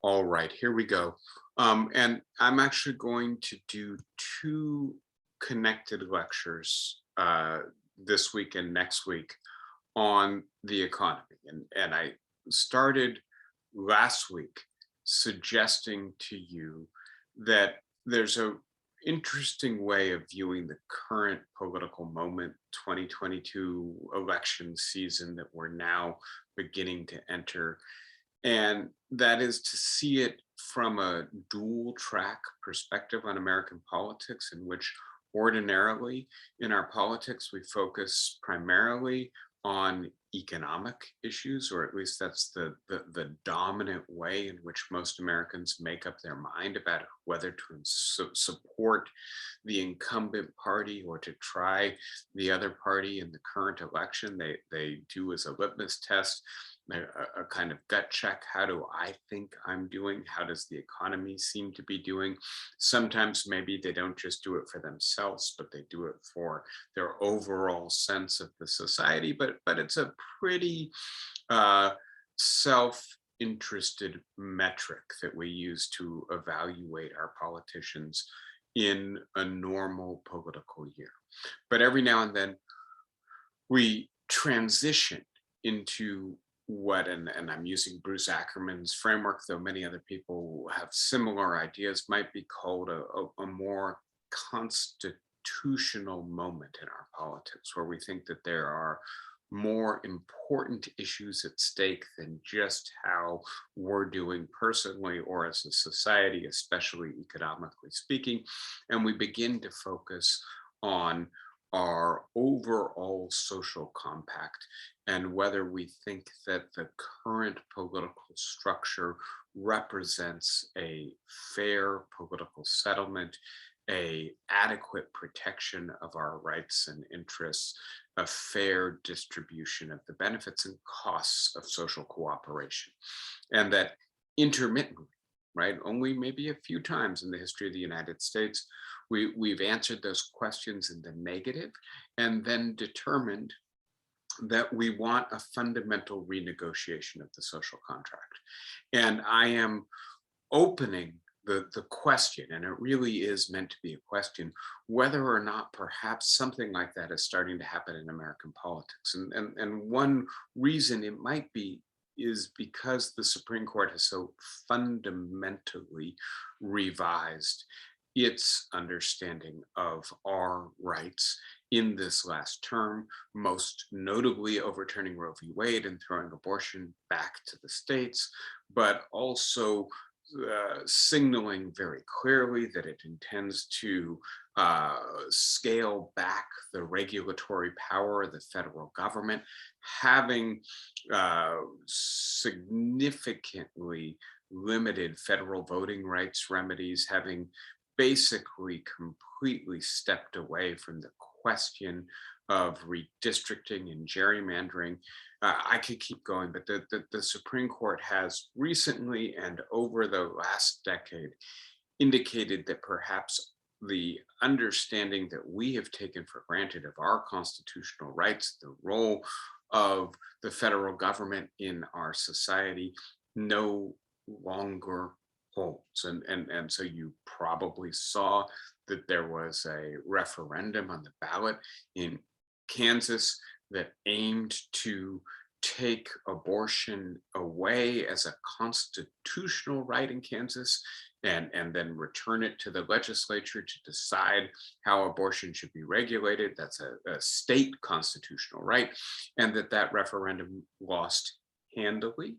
All right, here we go. And I'm actually going to do two connected lectures this week and next week on the economy. And I started last week suggesting to you that there's a interesting way of viewing the current political moment, 2022 election season that we're now beginning to enter, and that is to see it from a dual track perspective on American politics, in which ordinarily in our politics we focus primarily on economic issues, or at least that's the dominant way in which most Americans make up their mind about whether to support the incumbent party or to try the other party in the current election. They do as a litmus test a kind of gut check. How do I think I'm doing? How does the economy seem to be doing? Sometimes maybe they don't just do it for themselves, but they do it for their overall sense of the society. But it's a pretty self-interested metric that we use to evaluate our politicians in a normal political year. But every now and then we transition into what, and I'm using Bruce Ackerman's framework, though many other people have similar ideas, might be called a more constitutional moment in our politics, where we think that there are more important issues at stake than just how we're doing personally or as a society, especially economically speaking. And we begin to focus on our overall social compact and whether we think that the current political structure represents a fair political settlement, a adequate protection of our rights and interests, a fair distribution of the benefits and costs of social cooperation. And that intermittently, right, only maybe a few times in the history of the United States, we've answered those questions in the negative and then determined that we want a fundamental renegotiation of the social contract. And I am opening the question, and it really is meant to be a question, whether or not perhaps something like that is starting to happen in American politics. And one reason it might be is because the Supreme Court has so fundamentally revised its understanding of our rights in this last term, most notably overturning Roe v. Wade and throwing abortion back to the states, but also signaling very clearly that it intends to scale back the regulatory power of the federal government, having significantly limited federal voting rights remedies, having basically completely stepped away from the question of redistricting and gerrymandering. I could keep going, but the Supreme Court has recently and over the last decade indicated that perhaps the understanding that we have taken for granted of our constitutional rights, the role of the federal government in our society, no longer holds. And so you probably saw that there was a referendum on the ballot in Kansas that aimed to take abortion away as a constitutional right in Kansas and then return it to the legislature to decide how abortion should be regulated. That's a state constitutional right, and that referendum lost handily.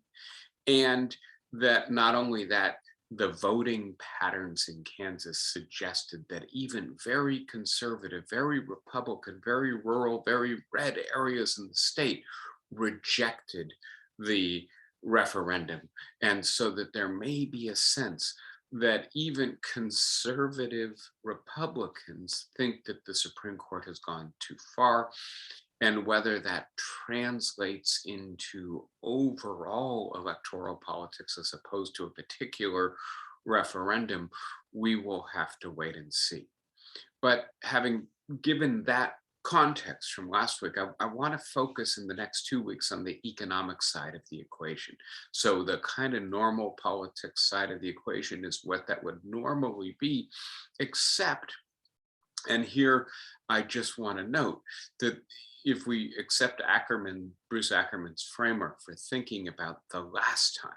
And that not only that, the voting patterns in Kansas suggested that even very conservative, very Republican, very rural, very red areas in the state rejected the referendum. And so that there may be a sense that even conservative Republicans think that the Supreme Court has gone too far, and whether that translates into overall electoral politics as opposed to a particular referendum, we will have to wait and see. But having given that context from last week, I want to focus in the next 2 weeks on the economic side of the equation. So the kind of normal politics side of the equation is what that would normally be, except, and here I just want to note that if we accept Bruce Ackerman's framework for thinking about the last time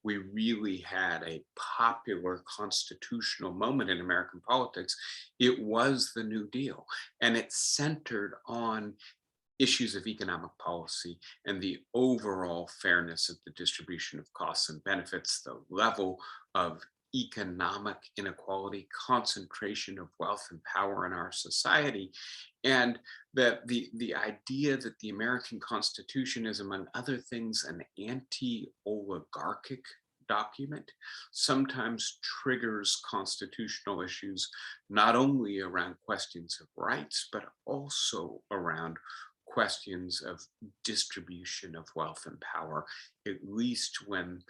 we really had a popular constitutional moment in American politics, it was the New Deal. And it centered on issues of economic policy and the overall fairness of the distribution of costs and benefits, the level of economic inequality, concentration of wealth and power in our society, and that the idea that the American Constitution is, among other things, an anti-oligarchic document sometimes triggers constitutional issues, not only around questions of rights, but also around questions of distribution of wealth and power, at least when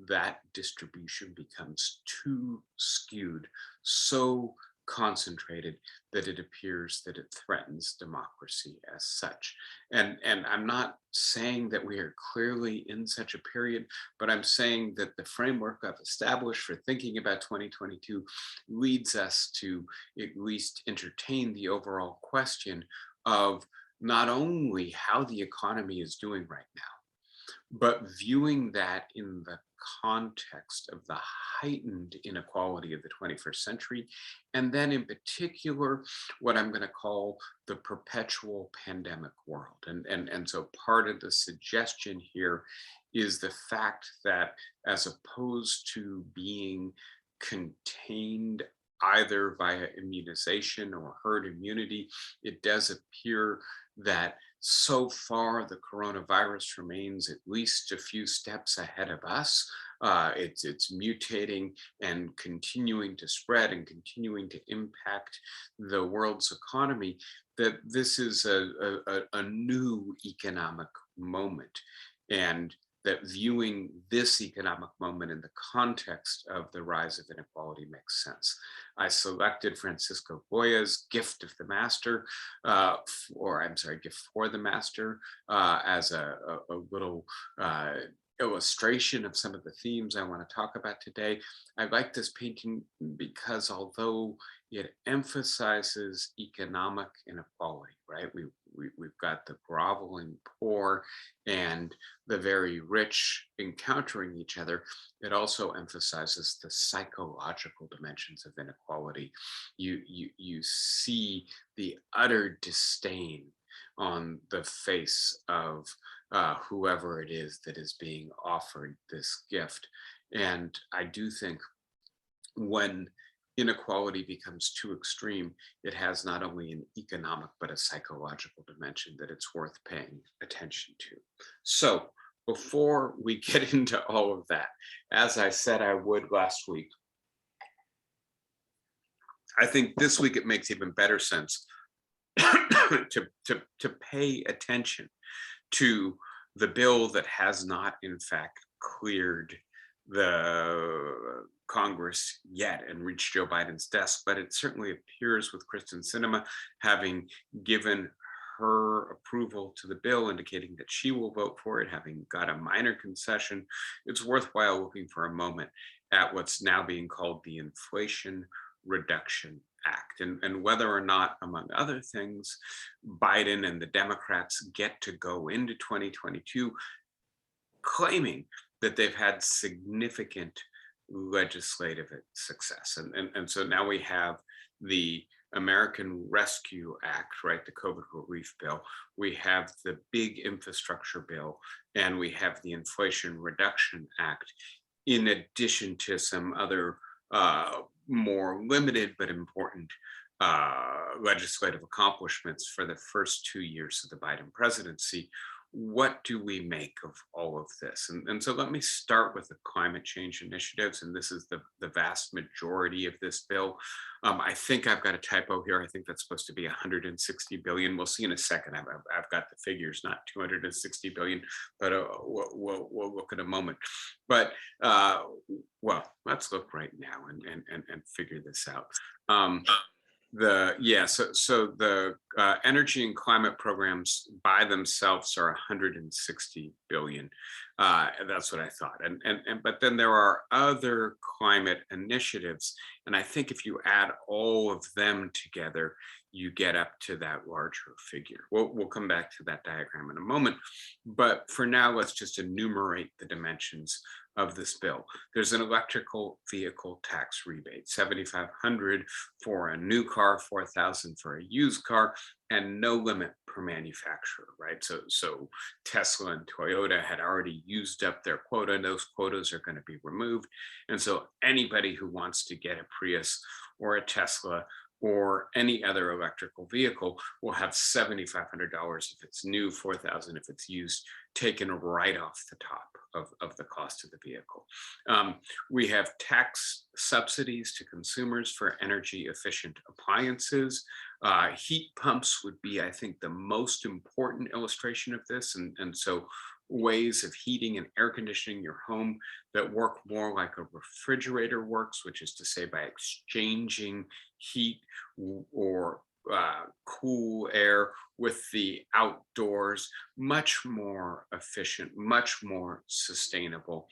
that distribution becomes too skewed, so concentrated that it appears that it threatens democracy as such. And I'm not saying that we are clearly in such a period, but I'm saying that the framework I've established for thinking about 2022 leads us to at least entertain the overall question of not only how the economy is doing right now, but viewing that in the context of the heightened inequality of the 21st century, and then in particular, what I'm going to call the perpetual pandemic world. And so part of the suggestion here is the fact that, as opposed to being contained either via immunization or herd immunity, it does appear that so far the coronavirus remains at least a few steps ahead of us. It's mutating and continuing to spread and continuing to impact the world's economy, that this is a new economic moment. And that viewing this economic moment in the context of the rise of inequality makes sense. I selected Francisco Goya's Gift of the Master, Gift for the Master, as a little illustration of some of the themes I want to talk about today. I like this painting because although it emphasizes economic inequality, right? We've got the groveling poor and the very rich encountering each other. It also emphasizes the psychological dimensions of inequality. You see the utter disdain on the face of whoever it is that is being offered this gift. And I do think when inequality becomes too extreme, it has not only an economic but a psychological dimension that it's worth paying attention to. So before we get into all of that, as I said I would last week, I think this week it makes even better sense to pay attention to the bill that has not, in fact, cleared the Congress yet and reached Joe Biden's desk, but it certainly appears with Kristen Sinema having given her approval to the bill, indicating that she will vote for it, having got a minor concession. It's worthwhile looking for a moment at what's now being called the Inflation Reduction Act, and whether or not, among other things, Biden and the Democrats get to go into 2022 claiming that they've had significant legislative success. And so now we have the American Rescue Act, right, the COVID relief bill. We have the big infrastructure bill, and we have the Inflation Reduction Act, in addition to some other more limited but important legislative accomplishments for the first 2 years of the Biden presidency. What do we make of all of this? And so let me start with the climate change initiatives, and this is the vast majority of this bill. I think I've got a typo here. I think that's supposed to be 160 billion. We'll see in a second. I've got the figures, not 260 billion, but we'll look in a moment. But well, let's look right now and figure this out. So the energy and climate programs by themselves are 160 billion. That's what I thought. And but then there are other climate initiatives, and I think if you add all of them together, you get up to that larger figure. We'll come back to that diagram in a moment, but for now, let's just enumerate the dimensions of this bill. There's an electrical vehicle tax rebate, 7,500 for a new car, 4,000 for a used car, and no limit per manufacturer, right? So Tesla and Toyota had already used up their quota, and those quotas are going to be removed. And so anybody who wants to get a Prius or a Tesla or any other electrical vehicle will have $7,500 if it's new, 4,000 if it's used, taken right off the top of the cost of the vehicle. We have tax subsidies to consumers for energy efficient appliances. Heat pumps would be, I think, the most important illustration of this. And so ways of heating and air conditioning your home that work more like a refrigerator works, which is to say by exchanging heat or cool air with the outdoors, much more efficient, much more sustainable.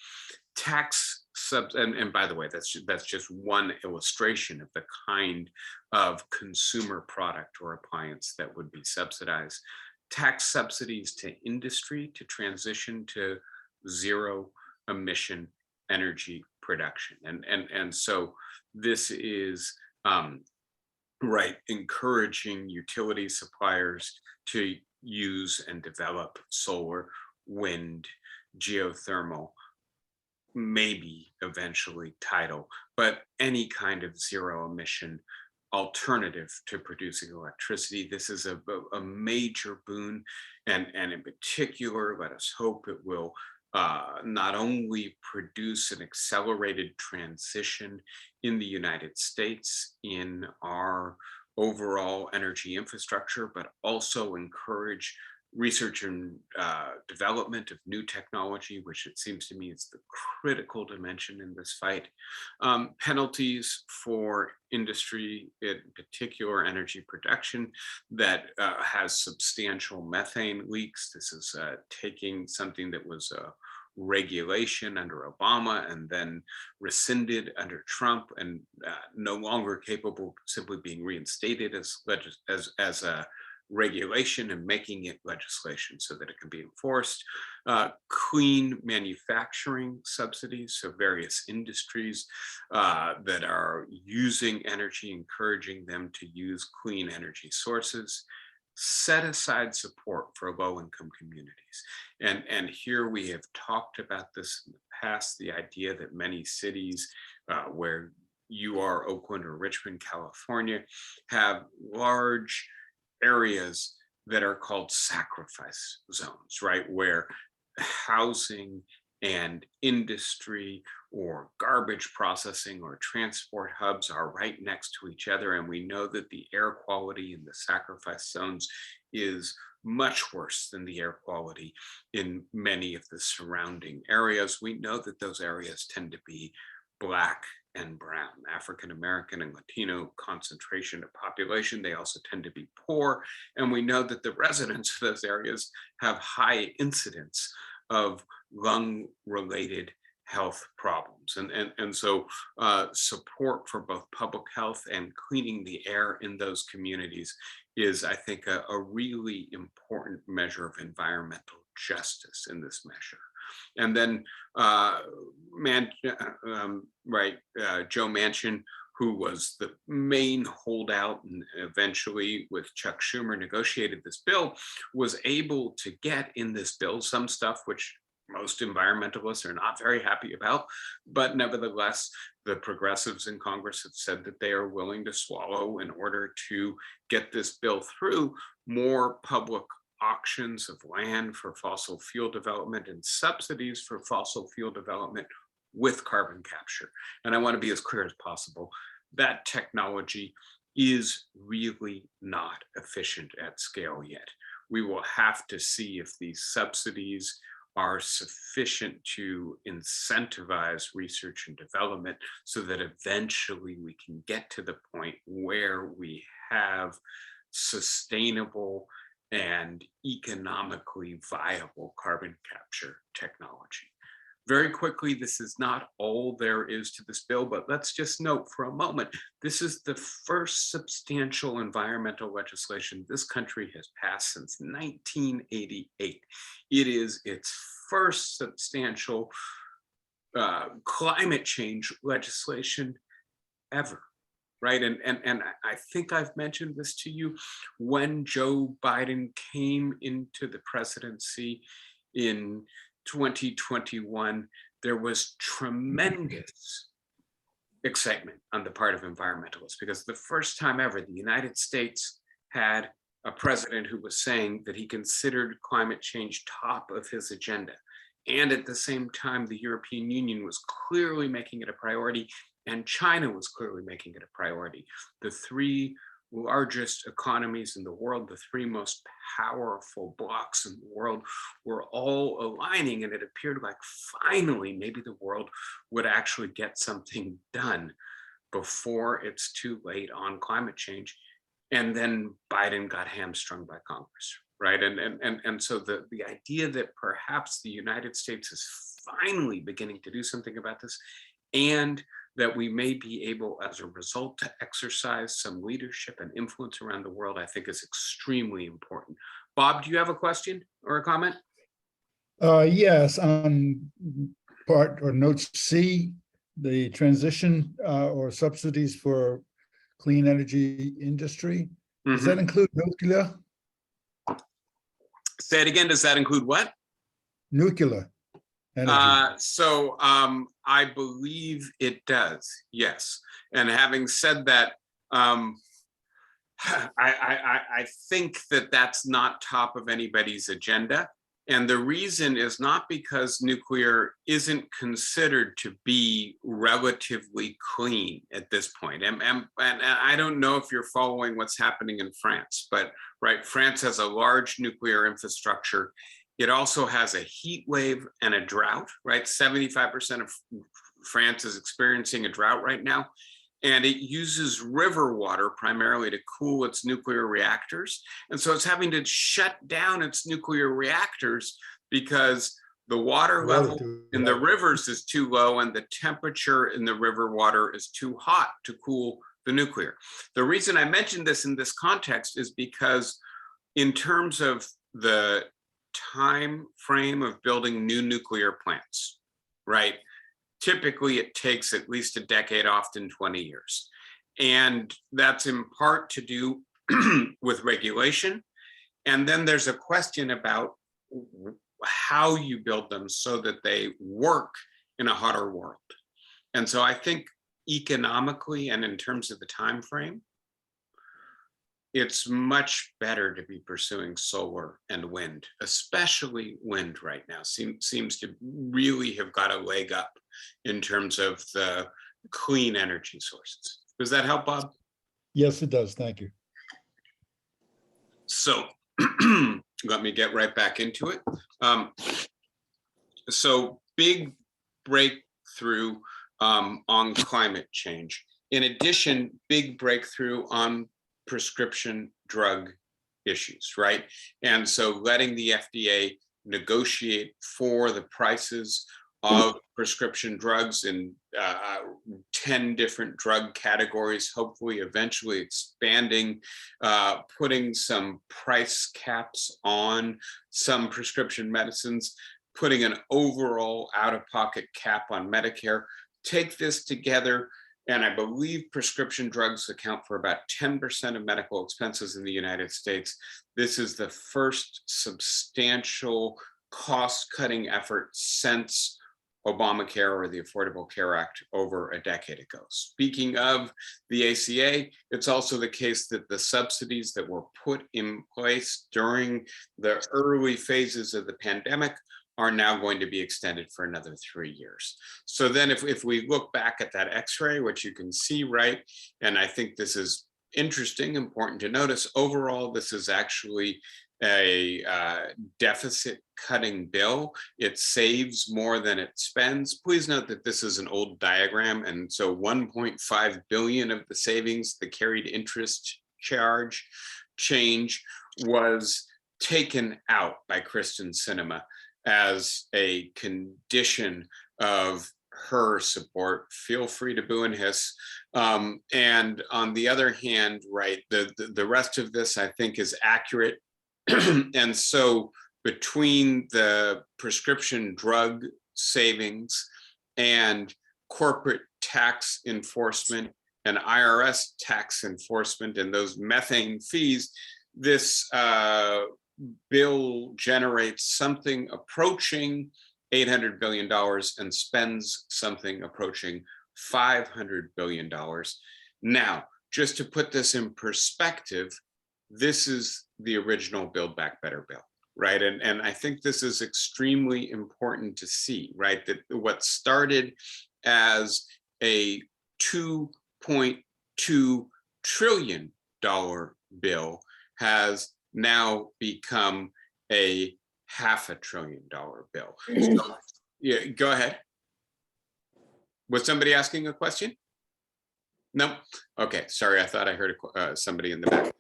Tax subs, and by the way, that's just one illustration of the kind of consumer product or appliance that would be subsidized. Tax subsidies to industry to transition to zero emission energy production. And so this is right, encouraging utility suppliers to use and develop solar, wind, geothermal, maybe eventually tidal, but any kind of zero emission alternative to producing electricity. This is a major boon. And in particular, let us hope it will not only produce an accelerated transition in the United States in our overall energy infrastructure, but also encourage research and development of new technology, which it seems to me is the critical dimension in this fight. Penalties for industry, in particular energy production, that has substantial methane leaks. This is taking something that was a regulation under Obama and then rescinded under Trump and no longer capable of simply being reinstated as a regulation and making it legislation so that it can be enforced. Clean manufacturing subsidies, so various industries that are using energy, encouraging them to use clean energy sources. Set aside support for low-income communities. And here we have talked about this in the past, the idea that many cities where you are, Oakland or Richmond, California, have large areas that are called sacrifice zones, right? Where housing and industry or garbage processing or transport hubs are right next to each other. And we know that the air quality in the sacrifice zones is much worse than the air quality in many of the surrounding areas. We know that those areas tend to be Black and brown, African American and Latino concentration of population. They also tend to be poor. And we know that the residents of those areas have high incidence of lung-related health problems. And so support for both public health and cleaning the air in those communities is, I think, a really important measure of environmental justice in this measure. And then Joe Manchin, who was the main holdout and eventually with Chuck Schumer negotiated this bill, was able to get in this bill some stuff which most environmentalists are not very happy about, but nevertheless, the progressives in Congress have said that they are willing to swallow in order to get this bill through more public auctions of land for fossil fuel development and subsidies for fossil fuel development with carbon capture. And I want to be as clear as possible. That technology is really not efficient at scale yet. We will have to see if these subsidies are sufficient to incentivize research and development so that eventually we can get to the point where we have sustainable and economically viable carbon capture technology. Very quickly, this is not all there is to this bill, but let's just note for a moment, this is the first substantial environmental legislation this country has passed since 1988. It is its first substantial climate change legislation ever. Right. And I think I've mentioned this to you. When Joe Biden came into the presidency in 2021, there was tremendous excitement on the part of environmentalists because the first time ever the United States had a president who was saying that he considered climate change top of his agenda. And at the same time, the European Union was clearly making it a priority, and China was clearly making it a priority. The three largest economies in the world, the three most powerful blocs in the world, were all aligning, and it appeared like finally maybe the world would actually get something done before it's too late on climate change. And then Biden got hamstrung by Congress, right? And so the idea that perhaps the United States is finally beginning to do something about this, and that we may be able, as a result, to exercise some leadership and influence around the world, I think is extremely important. Bob, do you have a question or a comment? Yes, on part or note C, the transition or subsidies for clean energy industry. Does that include nuclear? Say it again. Does that include what? Nuclear energy. I believe it does. Yes. And having said that, I think that that's not top of anybody's agenda. And the reason is not because nuclear isn't considered to be relatively clean at this point. And I don't know if you're following what's happening in France, but right, France has a large nuclear infrastructure. It also has a heat wave and a drought, right? 75% of France is experiencing a drought right now. And it uses river water primarily to cool its nuclear reactors. And so it's having to shut down its nuclear reactors because the water level in the rivers is too low and the temperature in the river water is too hot to cool the nuclear. The reason I mentioned this in this context is because in terms of the time frame of building new nuclear plants, right? Typically, it takes at least a decade, often 20 years. And that's in part to do with regulation. And then there's a question about how you build them so that they work in a hotter world. And so I think economically and in terms of the time frame, it's much better to be pursuing solar and wind, especially wind right now. Seems to really have got a leg up in terms of the clean energy sources. Does that help, Bob? Yes, it does. Thank you. So let me get right back into it. So big breakthrough on climate change. In addition, big breakthrough on prescription drug issues, right? And so letting the FDA negotiate for the prices of prescription drugs in 10 different drug categories, hopefully eventually expanding, putting some price caps on some prescription medicines, putting an overall out-of-pocket cap on Medicare. Take this together, and I believe prescription drugs account for about 10% of medical expenses in the United States. This is the first substantial cost-cutting effort since Obamacare or the Affordable Care Act over a decade ago. Speaking of the ACA, it's also the case that the subsidies that were put in place during the early phases of the pandemic are now going to be extended for another 3 years. So then if we look back at that X-ray, which you can see, right, and I think this is interesting, important to notice, overall, this is actually a deficit cutting bill. It saves more than it spends. Please note that this is an old diagram, and so 1.5 billion of the savings, the carried interest change, was taken out by Kristen Sinema as a condition of her support. Feel free to boo and hiss. And on the other hand, right, the rest of this I think is accurate. And so between the prescription drug savings and corporate tax enforcement and IRS tax enforcement and those methane fees, this bill generates something approaching $800 billion and spends something approaching $500 billion. Now, just to put this in perspective, this is the original Build Back Better bill, right? And I think this is extremely important to see, right? That what started as a $2.2 trillion bill has now become a $500 billion bill. So, yeah, go ahead. Was somebody asking a question? No? Okay, sorry, I thought I heard somebody in the back.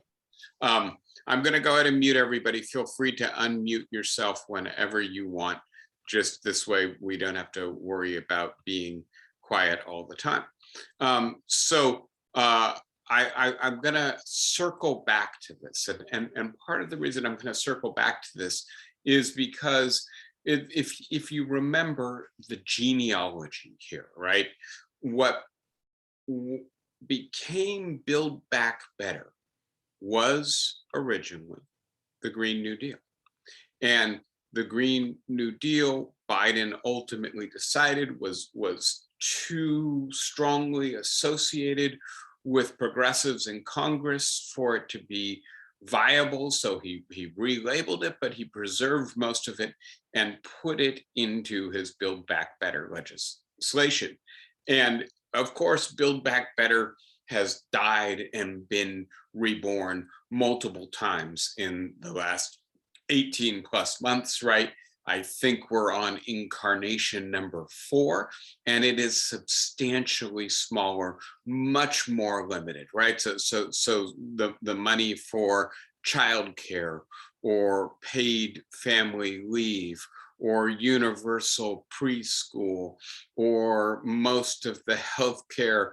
I'm going to go ahead and mute everybody. Feel free to unmute yourself whenever you want. Just this way, we don't have to worry about being quiet all the time. I'm going to circle back to this. And part of the reason I'm going to circle back to this is because if you remember the genealogy here, right? What became Build Back Better was originally the Green New Deal. And the Green New Deal, Biden ultimately decided was too strongly associated with progressives in Congress for it to be viable. So he relabeled it, but he preserved most of it and put it into his Build Back Better legislation. And of course, Build Back Better has died and been reborn multiple times in the last 18 plus months, right? I think we're on incarnation number 4, and it is substantially smaller, much more limited, right? So the money for childcare or paid family leave or universal preschool or most of the healthcare,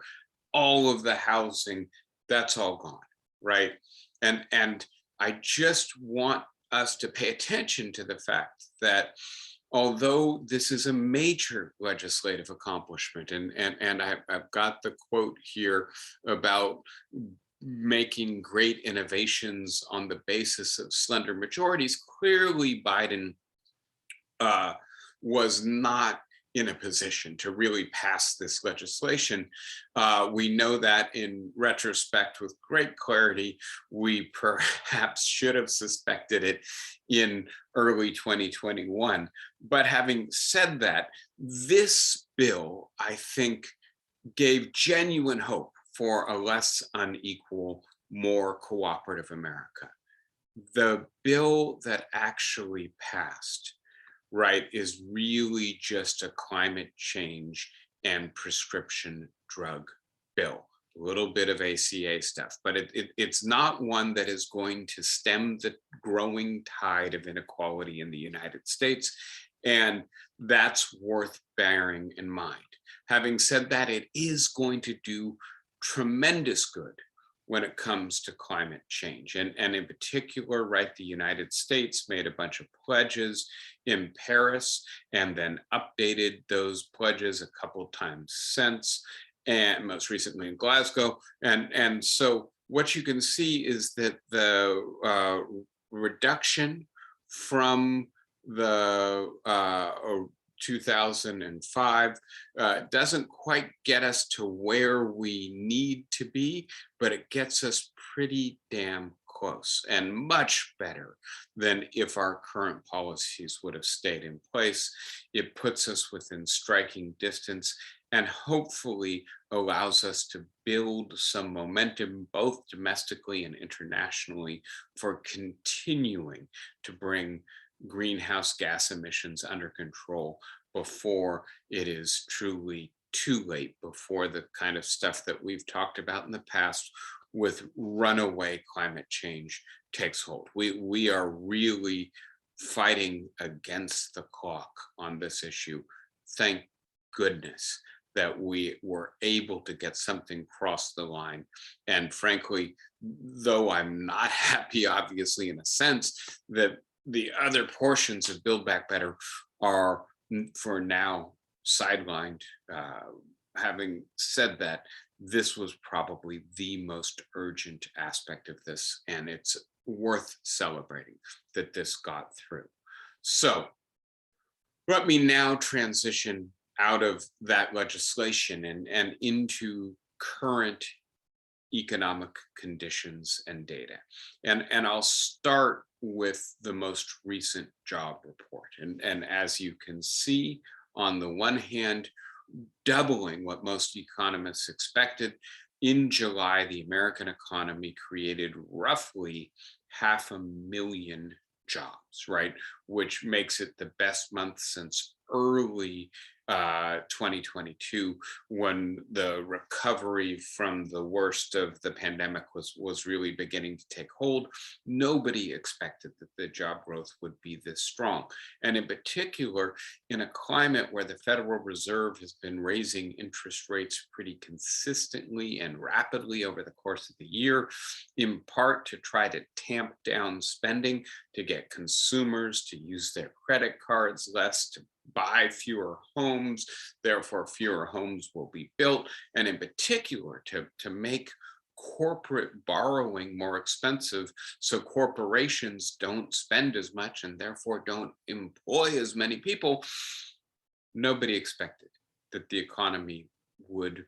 all of the housing, that's all gone, right? And I just want us to pay attention to the fact that although this is a major legislative accomplishment, and I've got the quote here about making great innovations on the basis of slender majorities, clearly Biden was not in a position to really pass this legislation. We know that in retrospect with great clarity. We perhaps should have suspected it in early 2021. But having said that, this bill, I think, gave genuine hope for a less unequal, more cooperative America. The bill that actually passed, right, is really just a climate change and prescription drug bill. A little bit of ACA stuff, but it's not one that is going to stem the growing tide of inequality in the United States. And that's worth bearing in mind. Having said that, it is going to do tremendous good when it comes to climate change. And in particular, right, the United States made a bunch of pledges in Paris and then updated those pledges a couple of times since, and most recently in Glasgow. And so what you can see is that the reduction from the 2005 doesn't quite get us to where we need to be, but it gets us pretty damn close and much better than if our current policies would have stayed in place. It puts us within striking distance and hopefully allows us to build some momentum, both domestically and internationally, for continuing to bring greenhouse gas emissions under control before it is truly too late, before the kind of stuff that we've talked about in the past with runaway climate change takes hold. We are really fighting against the clock on this issue. Thank goodness that we were able to get something across the line. And frankly, though I'm not happy, obviously, in a sense, that the other portions of Build Back Better are for now sidelined. Having said that, this was probably the most urgent aspect of this, and it's worth celebrating that this got through. So let me now transition out of that legislation and into current economic conditions and data. And I'll start with the most recent job report. And as you can see, on the one hand, doubling what most economists expected. In July, the American economy created roughly 500,000 jobs, right? Which makes it the best month since early 2022, when the recovery from the worst of the pandemic was really beginning to take hold. Nobody expected that the job growth would be this strong. And in particular, in a climate where the Federal Reserve has been raising interest rates pretty consistently and rapidly over the course of the year, in part to try to tamp down spending, to get consumers to use their credit cards less, to buy fewer homes, therefore fewer homes will be built, and in particular to make corporate borrowing more expensive so corporations don't spend as much and therefore don't employ as many people. Nobody expected that the economy would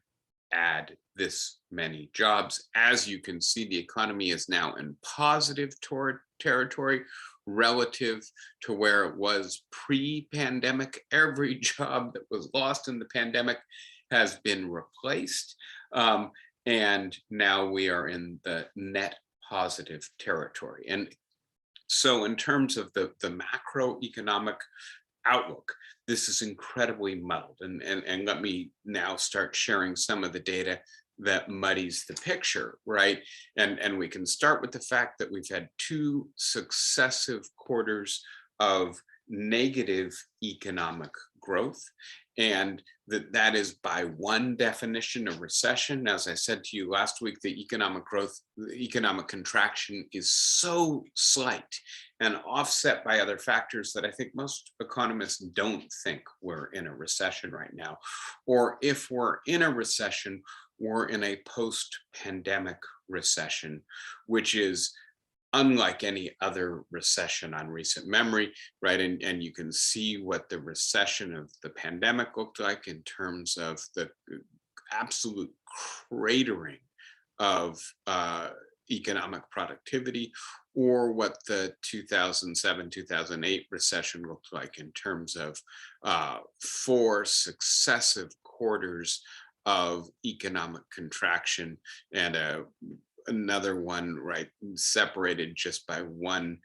add this many jobs. As you can see, the economy is now in positive territory relative to where it was pre-pandemic. Every job that was lost in the pandemic has been replaced. And now we are in the net positive territory. And so in terms of the macroeconomic outlook, this is incredibly muddled. And let me now start sharing some of the data that muddies the picture, right? And we can start with the fact that we've had 2 successive quarters of negative economic growth, and that is by one definition a recession. As I said to you last week, the economic contraction is so slight and offset by other factors that I think most economists don't think we're in a recession right now. Or if we're in a recession, we're in a post-pandemic recession, which is unlike any other recession on recent memory, right? And you can see what the recession of the pandemic looked like in terms of the absolute cratering of economic productivity, or what the 2007-2008 recession looked like in terms of 4 successive quarters of economic contraction, and another one, right, separated just by 1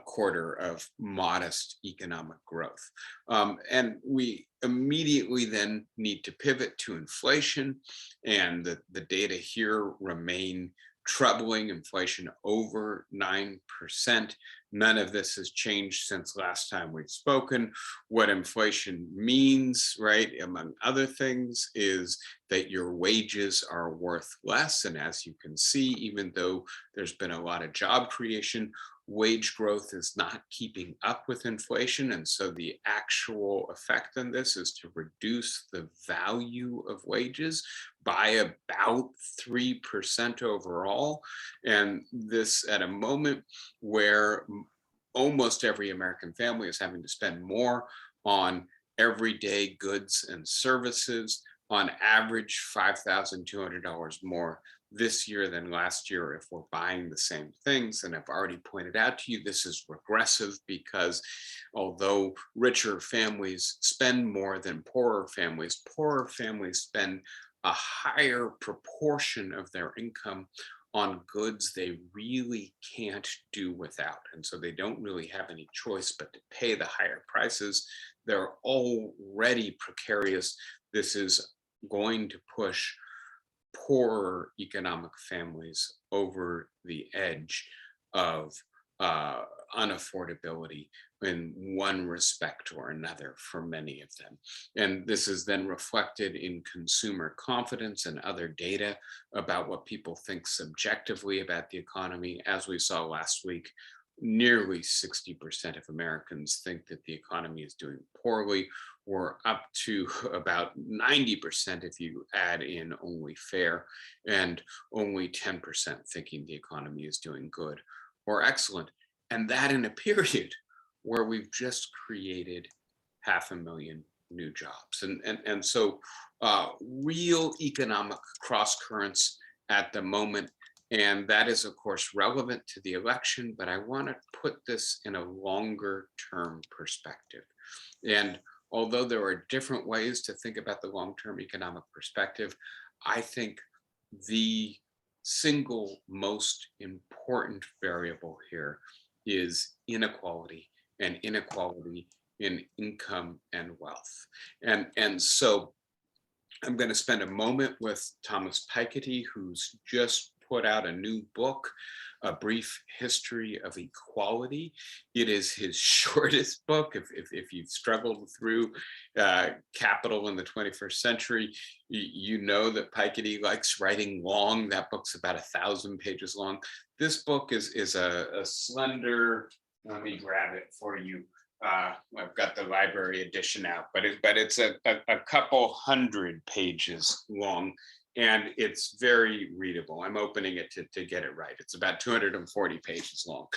quarter of modest economic growth. And we immediately then need to pivot to inflation, and the data here remain troubling. Inflation over 9%. None of this has changed since last time we've spoken. What inflation means, right, among other things, is that your wages are worth less. And as you can see, even though there's been a lot of job creation, wage growth is not keeping up with inflation. And so the actual effect on this is to reduce the value of wages by about 3% overall. And this at a moment where almost every American family is having to spend more on everyday goods and services, on average $5,200 more this year than last year if we're buying the same things. And I've already pointed out to you, this is regressive because although richer families spend more than poorer families spend a higher proportion of their income on goods they really can't do without. And so they don't really have any choice but to pay the higher prices. They're already precarious. This is going to push poorer economic families over the edge of uh, unaffordability in one respect or another for many of them. And this is then reflected in consumer confidence and other data about what people think subjectively about the economy. As we saw last week, nearly 60% of Americans think that the economy is doing poorly. We're up to about 90% if you add in only fair, and only 10% thinking the economy is doing good or excellent. And that in a period where we've just created 500,000 new jobs. And so real economic cross currents at the moment. And that is, of course, relevant to the election, but I want to put this in a longer term perspective. And although there are different ways to think about the long term economic perspective, I think the single most important variable here is inequality, and inequality in income and wealth. And so I'm going to spend a moment with Thomas Piketty, who's just put out a new book, A Brief History of Equality. It is his shortest book. If you've struggled through Capital in the 21st Century, you know that Piketty likes writing long. That book's about 1,000 pages long. This book is a slender, let me grab it for you. I've got the library edition out, but it's a couple hundred pages long, and it's very readable. I'm opening it to get it right. It's about 240 pages long.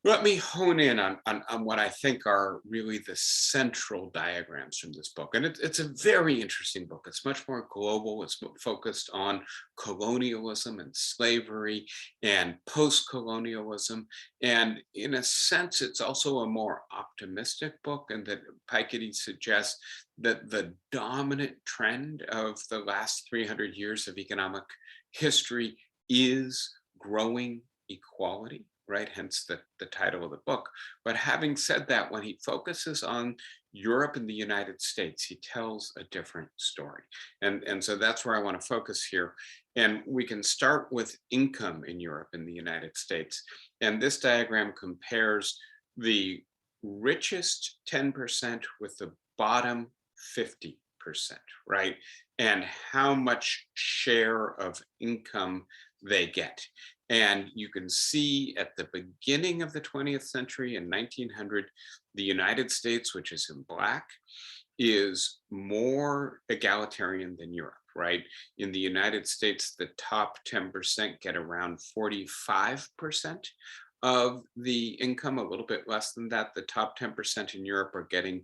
Let me hone in on what I think are really the central diagrams from this book. And it's a very interesting book. It's much more global. It's focused on colonialism and slavery and post-colonialism. And in a sense, it's also a more optimistic book, and that Piketty suggests that the dominant trend of the last 300 years of economic history is growing equality, right? Hence the title of the book. But having said that, when he focuses on Europe and the United States, he tells a different story. And so that's where I want to focus here. And we can start with income in Europe and the United States. And this diagram compares the richest 10% with the bottom 50%, right? And how much share of income they get. And you can see at the beginning of the 20th century in 1900, the United States, which is in black, is more egalitarian than Europe, right? In the United States, the top 10% get around 45% of the income, a little bit less than that. The top 10% in Europe are getting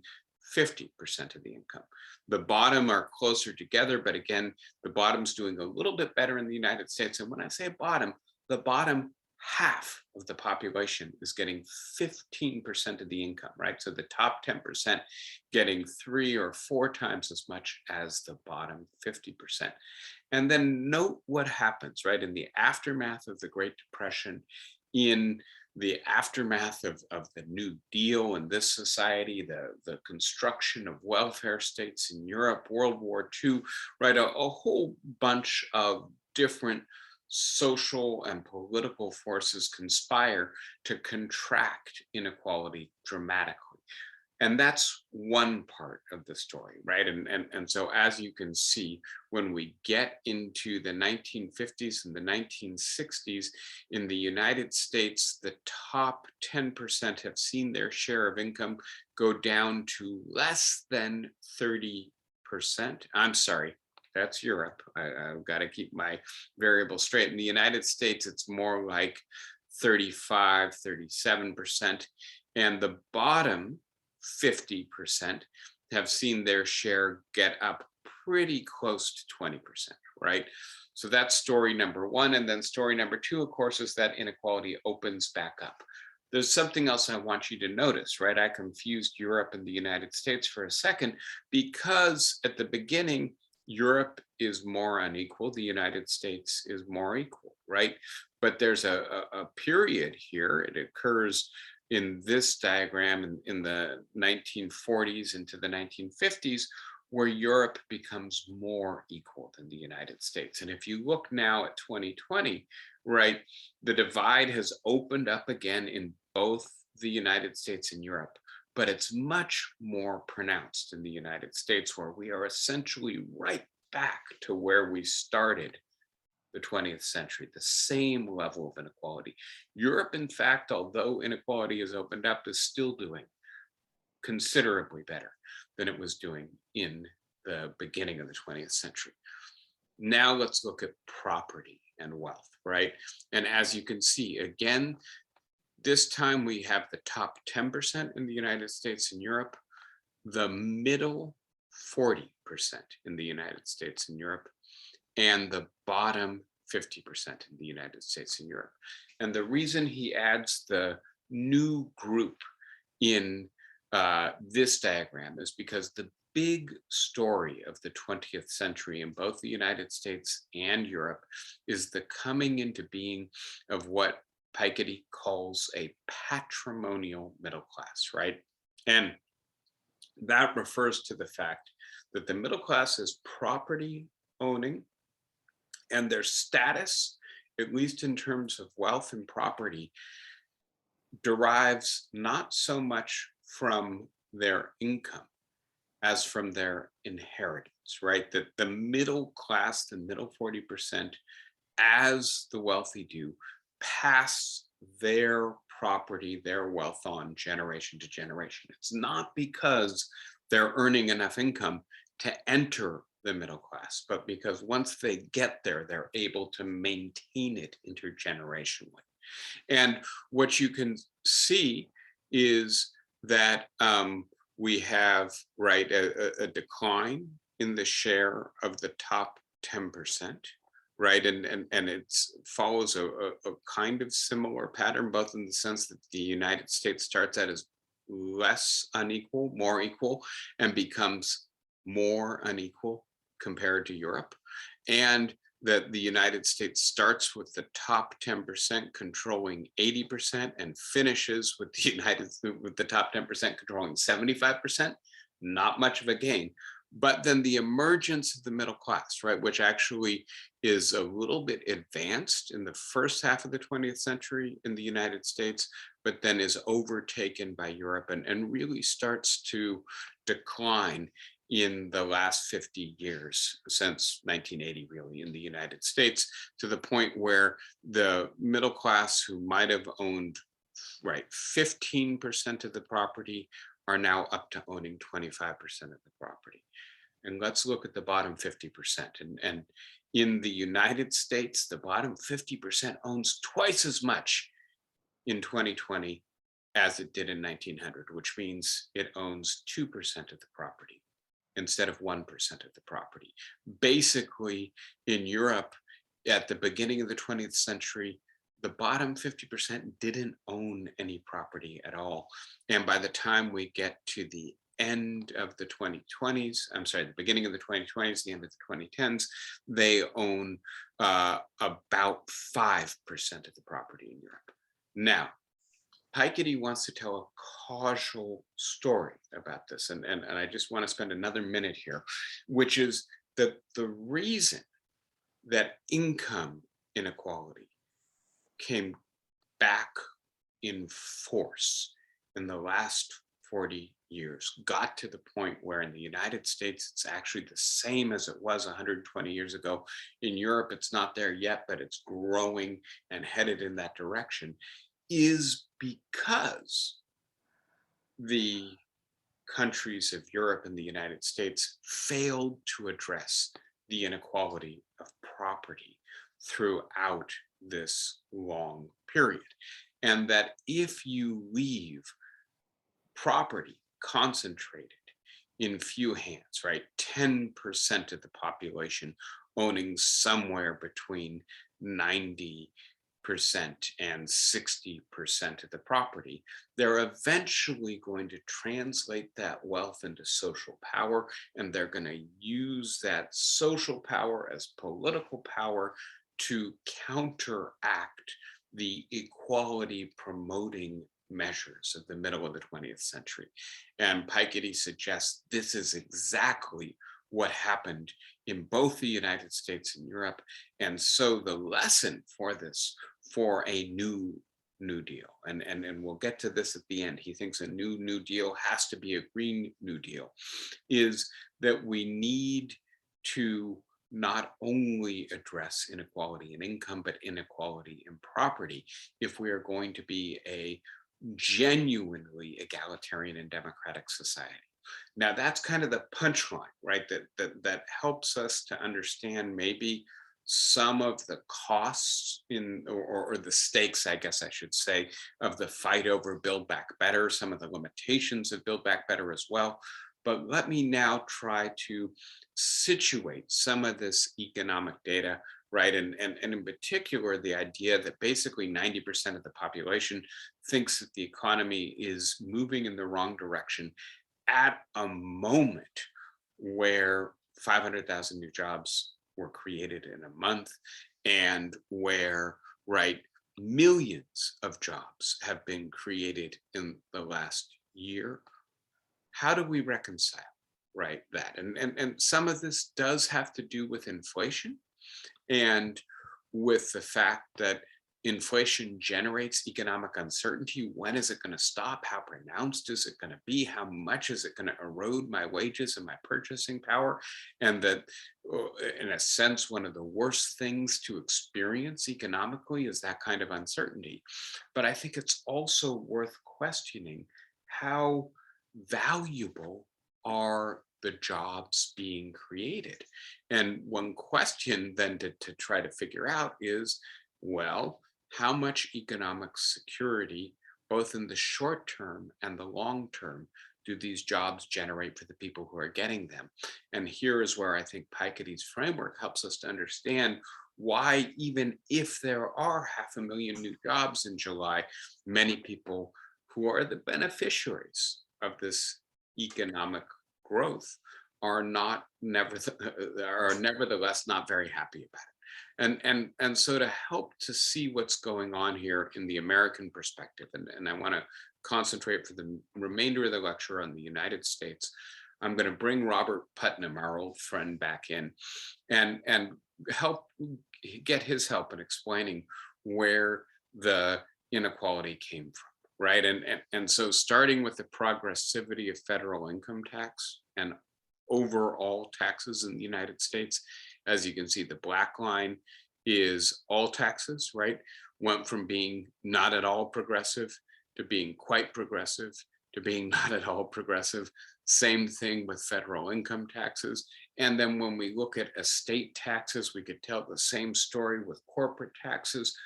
50% of the income. The bottom are closer together, but again, the bottom's doing a little bit better in the United States. And when I say bottom, the bottom half of the population is getting 15% of the income, right? So the top 10% getting 3 or 4 times as much as the bottom 50%. And then note what happens, right? In the aftermath of the Great Depression, in the aftermath of the New Deal in this society, the construction of welfare states in Europe, World War II, right? A whole bunch of different social and political forces conspire to contract inequality dramatically. And that's one part of the story, right? And so as you can see, when we get into the 1950s and the 1960s, in the United States, the top 10% have seen their share of income go down to less than 30%. I'm sorry, that's Europe. I've got to keep my variables straight. In the United States, it's more like 35, 37%. And the bottom 50% have seen their share get up pretty close to 20%, right? So that's story number one. And then story number two, of course, is that inequality opens back up. There's something else I want you to notice, right? I confused Europe and the United States for a second because at the beginning, Europe is more unequal, the United States is more equal, right? But there's a period here, it occurs in this diagram in the 1940s into the 1950s, where Europe becomes more equal than the United States. And if you look now at 2020, right, the divide has opened up again in both the United States and Europe, but it's much more pronounced in the United States, where we are essentially right back to where we started the 20th century, the same level of inequality. Europe, in fact, although inequality has opened up, is still doing considerably better than it was doing in the beginning of the 20th century. Now let's look at property and wealth, right? And as you can see, again, this time we have the top 10% in the United States and Europe, the middle 40% in the United States and Europe, and the bottom 50% in the United States and Europe. And the reason he adds the new group in this diagram is because the big story of the 20th century in both the United States and Europe is the coming into being of what Piketty calls a patrimonial middle class, right? And that refers to the fact that the middle class is property owning, and their status, at least in terms of wealth and property, derives not so much from their income as from their inheritance, right? That the middle class, the middle 40%, as the wealthy do, pass their property, their wealth on generation to generation. It's not because they're earning enough income to enter the middle class, but because once they get there, they're able to maintain it intergenerationally. And what you can see is that we have, right, a decline in the share of the top 10%, right? And it follows a kind of similar pattern, both in the sense that the United States starts out as less unequal, more equal, and becomes more unequal compared to Europe. And that the United States starts with the top 10% controlling 80% and finishes with the top 10% controlling 75%. Not much of a gain. But then the emergence of the middle class, right, which actually is a little bit advanced in the first half of the 20th century in the United States, but then is overtaken by Europe and really starts to decline in the last 50 years, since 1980, really, in the United States, to the point where the middle class, who might have owned, right, 15% of the property, are now up to owning 25% of the property. And let's look at the bottom 50%. And in the United States, the bottom 50% owns twice as much in 2020 as it did in 1900, which means it owns 2% of the property instead of 1% of the property. Basically, in Europe, at the beginning of the 20th century, the bottom 50% didn't own any property at all. And by the time we get to the end of the 2020s, I'm sorry, the beginning of the 2020s, the end of the 2010s, they own about 5% of the property in Europe. Now, Piketty wants to tell a causal story about this. And I just want to spend another minute here, which is that the reason that income inequality came back in force in the last 40 years, got to the point where in the United States, it's actually the same as it was 120 years ago. In Europe, it's not there yet, but it's growing and headed in that direction, is because the countries of Europe and the United States failed to address the inequality of property throughout this long period. And that if you leave property concentrated in few hands, right? 10% of the population owning somewhere between 90% and 60% of the property, they're eventually going to translate that wealth into social power, and they're going to use that social power as political power to counteract the equality promoting measures of the middle of the 20th century. And Piketty suggests this is exactly what happened in both the United States and Europe. And so the lesson for this, for a New Deal, and we'll get to this at the end, he thinks a New Deal has to be a Green New Deal, is that we need to not only address inequality in income, but inequality in property if we are going to be a genuinely egalitarian and democratic society. Now that's kind of the punchline, right? That helps us to understand maybe some of the costs in or the stakes, I guess I should say, of the fight over Build Back Better, some of the limitations of Build Back Better as well. But let me now try to situate some of this economic data, right? And in particular, the idea that basically 90% of the population thinks that the economy is moving in the wrong direction at a moment where 500,000 new jobs were created in a month, and where, right, millions of jobs have been created in the last year. How do we reconcile, right, that? And some of this does have to do with inflation and with the fact that inflation generates economic uncertainty. When is it going to stop? How pronounced is it going to be? How much is it going to erode my wages and my purchasing power? And that, in a sense, one of the worst things to experience economically is that kind of uncertainty. But I think it's also worth questioning how valuable are the jobs being created? And one question then to try to figure out is, well, how much economic security, both in the short term and the long term, do these jobs generate for the people who are getting them? And here is where I think Piketty's framework helps us to understand why, even if there are 500,000 new jobs in July, many people who are the beneficiaries of this economic growth are nevertheless not very happy about it. And so to help to see what's going on here in the American perspective, and I want to concentrate for the remainder of the lecture on the United States, I'm going to bring Robert Putnam, our old friend, back in and help get his help in explaining where the inequality came from. Right. And so starting with the progressivity of federal income tax and overall taxes in the United States, as you can see, the black line is all taxes, right? Went from being not at all progressive to being quite progressive to being not at all progressive. Same thing with federal income taxes. And then when we look at estate taxes, we could tell the same story with corporate taxes.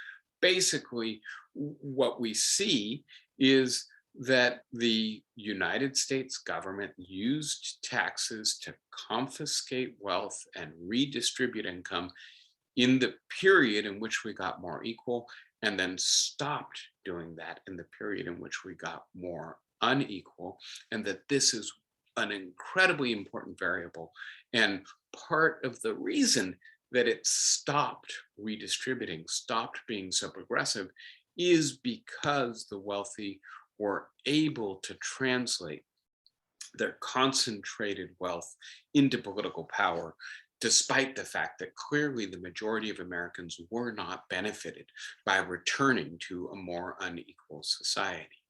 Basically, what we see is that the United States government used taxes to confiscate wealth and redistribute income in the period in which we got more equal, and then stopped doing that in the period in which we got more unequal, and that this is an incredibly important variable. And part of the reason that it stopped redistributing, stopped being so progressive, is because the wealthy were able to translate their concentrated wealth into political power, despite the fact that clearly the majority of Americans were not benefited by returning to a more unequal society.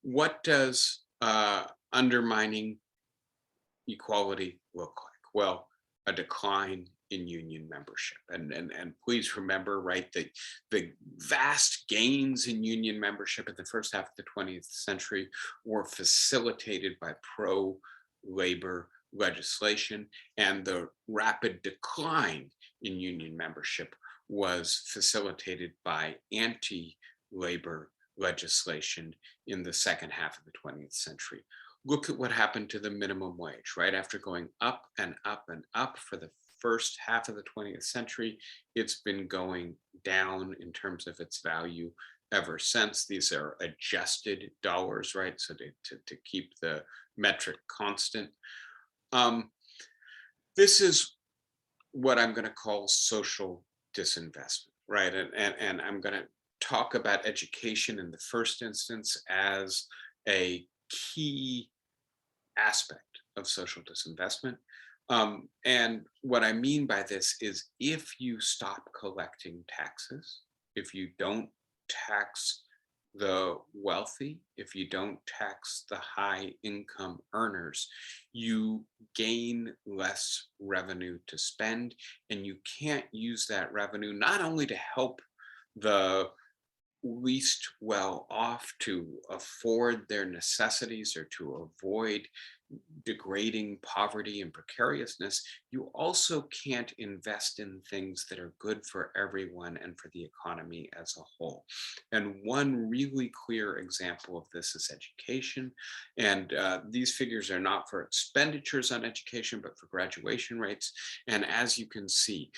What does undermining equality look like? Well, a decline in union membership. And please remember, right, that the vast gains in union membership in the first half of the 20th century were facilitated by pro-labor legislation, and the rapid decline in union membership was facilitated by anti-labor legislation in the second half of the 20th century. look at what happened to the minimum wage, right? After going up and up and up for the first half of the 20th century, it's been going down in terms of its value ever since. These are adjusted dollars, right? So to keep the metric constant. Um, this is what I'm going to call social disinvestment, right? And I'm going to talk about education in the first instance as a key aspect of social disinvestment. And what I mean by this is if you stop collecting taxes, if you don't tax the wealthy, if you don't tax the high income earners, you gain less revenue to spend, and you can't use that revenue not only to help the least well off to afford their necessities or to avoid degrading poverty and precariousness, you also can't invest in things that are good for everyone and for the economy as a whole. And one really clear example of this is education. And these figures are not for expenditures on education, but for graduation rates. And as you can see,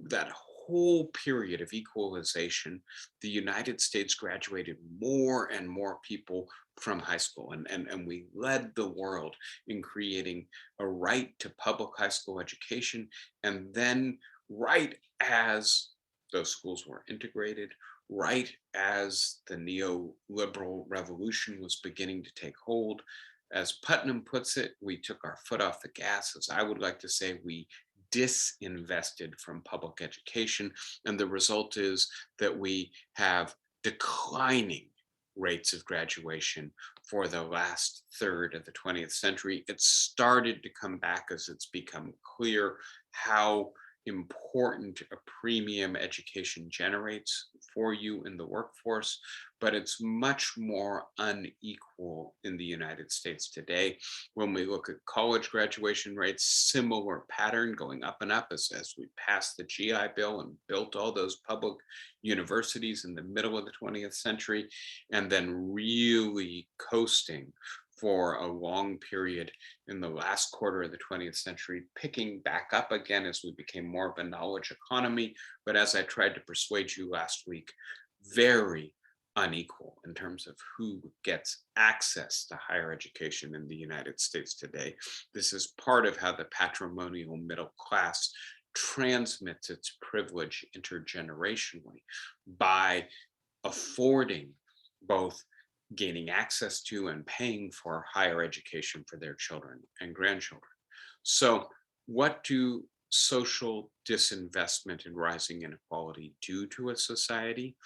that whole period of equalization, the United States graduated more and more people from high school. And we led the world in creating a right to public high school education. And then, right as those schools were integrated, right as the neoliberal revolution was beginning to take hold, as Putnam puts it, we took our foot off the gas. As I would like to say, we disinvested from public education. And the result is that we have declining rates of graduation for the last third of the 20th century. It started to come back as it's become clear how important a premium education generates for you in the workforce, but it's much more unequal in the United States today. When we look at college graduation rates, similar pattern going up and up as we passed the GI Bill and built all those public universities in the middle of the 20th century, and then really coasting for a long period in the last quarter of the 20th century, picking back up again as we became more of a knowledge economy. But as I tried to persuade you last week, very unequal in terms of who gets access to higher education in the United States today. This is part of how the patrimonial middle class transmits its privilege intergenerationally by affording both gaining access to and paying for higher education for their children and grandchildren. So, what do social disinvestment and rising inequality do to a society?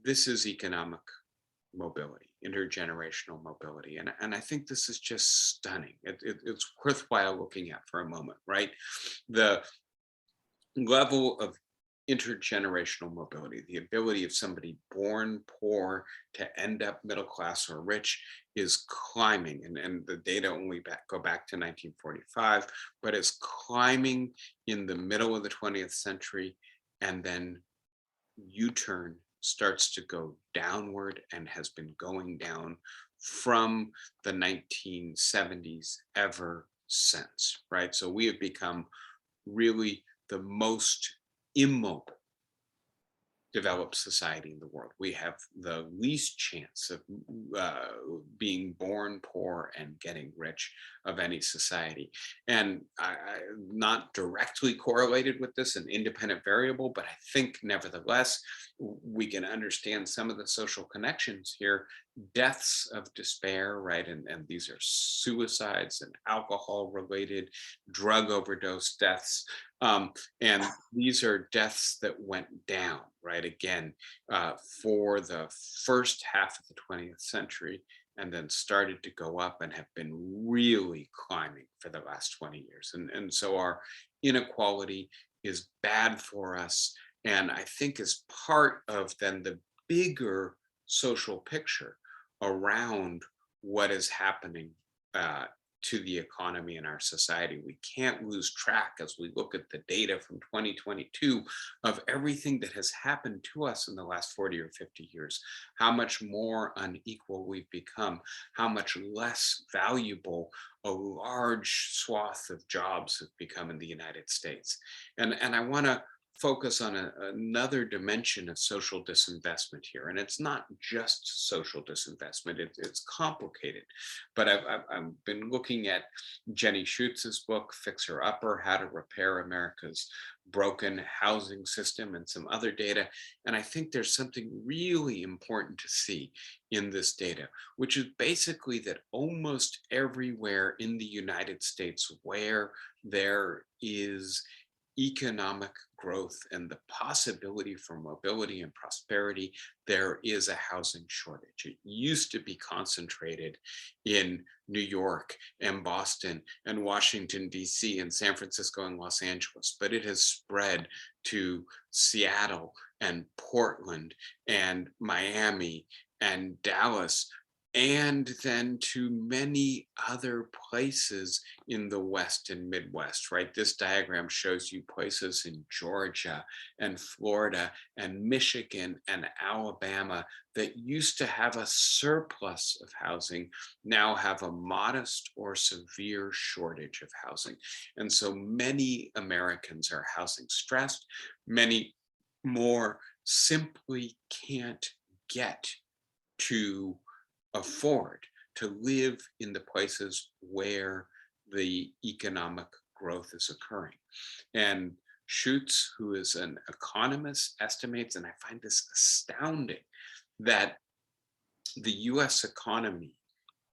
This is economic mobility, intergenerational mobility. And I think this is just stunning. It's worthwhile looking at for a moment, right? The level of intergenerational mobility, the ability of somebody born poor to end up middle class or rich, is climbing. And the data only go back to 1945, but it's climbing in the middle of the 20th century, and then U-turn starts to go downward and has been going down from the 1970s ever since, right? So we have become really the most immobile developed society in the world. We have the least chance of being born poor and getting rich of any society. And not directly correlated with this, an independent variable, but I think nevertheless, we can understand some of the social connections here. Deaths of despair, right? And these are suicides and alcohol related drug overdose deaths. And these are deaths that went down, right? Again, for the first half of the 20th century, and then started to go up and have been really climbing for the last 20 years. And so our inequality is bad for us. And I think is part of then the bigger social picture around what is happening to the economy and our society. We can't lose track as we look at the data from 2022 of everything that has happened to us in the last 40 or 50 years, how much more unequal we've become, how much less valuable a large swath of jobs have become in the United States. And I want to focus on another dimension of social disinvestment here. And it's not just social disinvestment, it's complicated. But I've been looking at Jenny Schutz's book, Fixer Upper, How to Repair America's Broken Housing System, and some other data. And I think there's something really important to see in this data, which is basically that almost everywhere in the United States where there is economic growth and the possibility for mobility and prosperity, there is a housing shortage. It used to be concentrated in New York and Boston and Washington, D.C., and San Francisco and Los Angeles, but it has spread to Seattle and Portland and Miami and Dallas, and then to many other places in the West and Midwest, right? This diagram shows you places in Georgia and Florida and Michigan and Alabama that used to have a surplus of housing, now have a modest or severe shortage of housing. And so many Americans are housing stressed. Many more simply can't get to afford to live in the places where the economic growth is occurring. And Schutz, who is an economist, estimates, and I find this astounding, that the US economy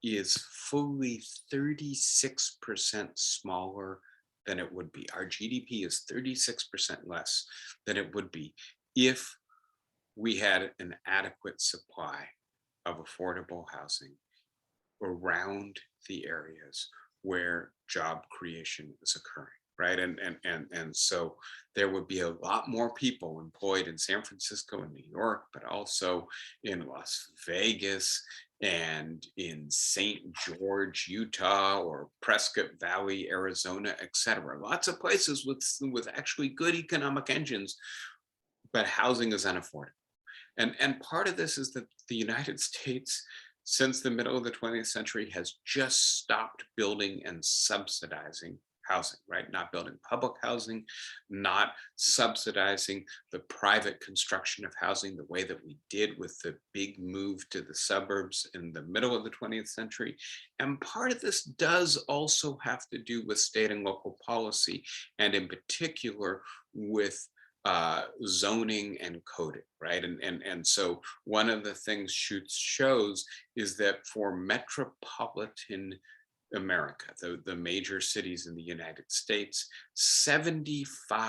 is fully 36% smaller than it would be. Our GDP is 36% less than it would be if we had an adequate supply of affordable housing around the areas where job creation is occurring, right? And so there would be a lot more people employed in San Francisco and New York, but also in Las Vegas and in St. George, Utah, or Prescott Valley, Arizona, et cetera. Lots of places with actually good economic engines, but housing is unaffordable. And part of this is that the United States, since the middle of the 20th century, has just stopped building and subsidizing housing, right? Not building public housing, not subsidizing the private construction of housing the way that we did with the big move to the suburbs in the middle of the 20th century. And part of this does also have to do with state and local policy, and in particular with zoning and coding, right? And so one of the things Schutz shows is that for metropolitan America, the major cities in the United States, 75%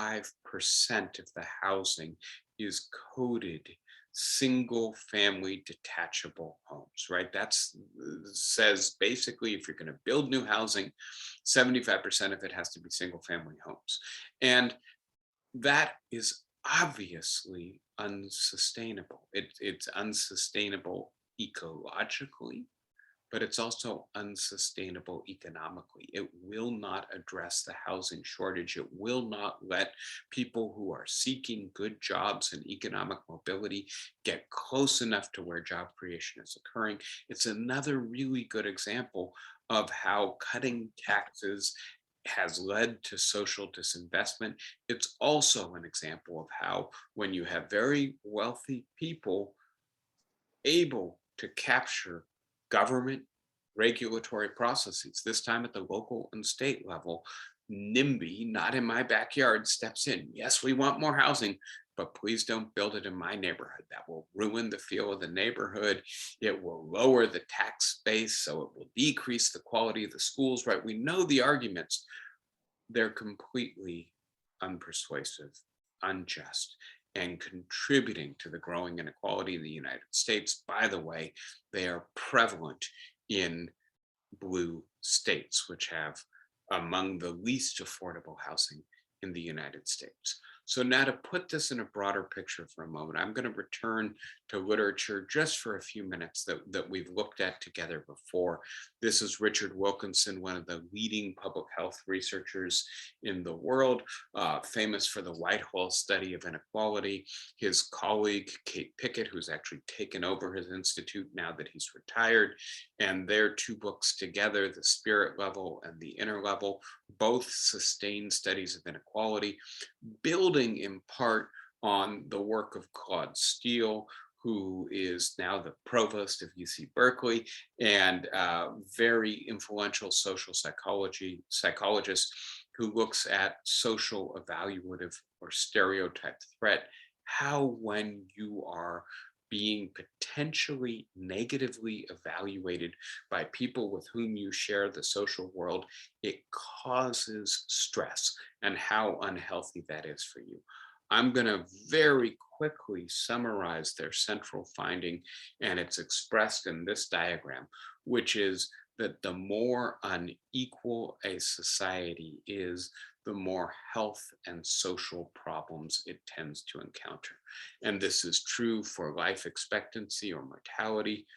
of the housing is coded single family detachable homes, right? That's says basically if you're going to build new housing, 75% of it has to be single family homes. And that is obviously unsustainable. It's unsustainable ecologically, but it's also unsustainable economically. It will not address the housing shortage. It will not let people who are seeking good jobs and economic mobility get close enough to where job creation is occurring. It's another really good example of how cutting taxes has led to social disinvestment. It's also an example of how, when you have very wealthy people able to capture government regulatory processes, this time at the local and state level, NIMBY, not in my backyard, steps in. Yes, we want more housing, but please don't build it in my neighborhood. That will ruin the feel of the neighborhood. It will lower the tax base, so it will decrease the quality of the schools, right? We know the arguments. They're completely unpersuasive, unjust, and contributing to the growing inequality in the United States. By the way, they are prevalent in blue states, which have among the least affordable housing in the United States. So now to put this in a broader picture for a moment, I'm going to return to literature just for a few minutes that we've looked at together before. This is Richard Wilkinson, one of the leading public health researchers in the world, famous for the Whitehall study of inequality. His colleague, Kate Pickett, who's actually taken over his institute now that he's retired, and their two books together, The Spirit Level and The Inner Level, both sustained studies of inequality, building in part on the work of Claude Steele, who is now the provost of UC Berkeley and very influential social psychologist who looks at social evaluative or stereotype threat, how when you are being potentially negatively evaluated by people with whom you share the social world, it causes stress and how unhealthy that is for you. I'm going to very quickly summarize their central finding, and it's expressed in this diagram, which is that the more unequal a society is, the more health and social problems it tends to encounter. And this is true for life expectancy or mortality,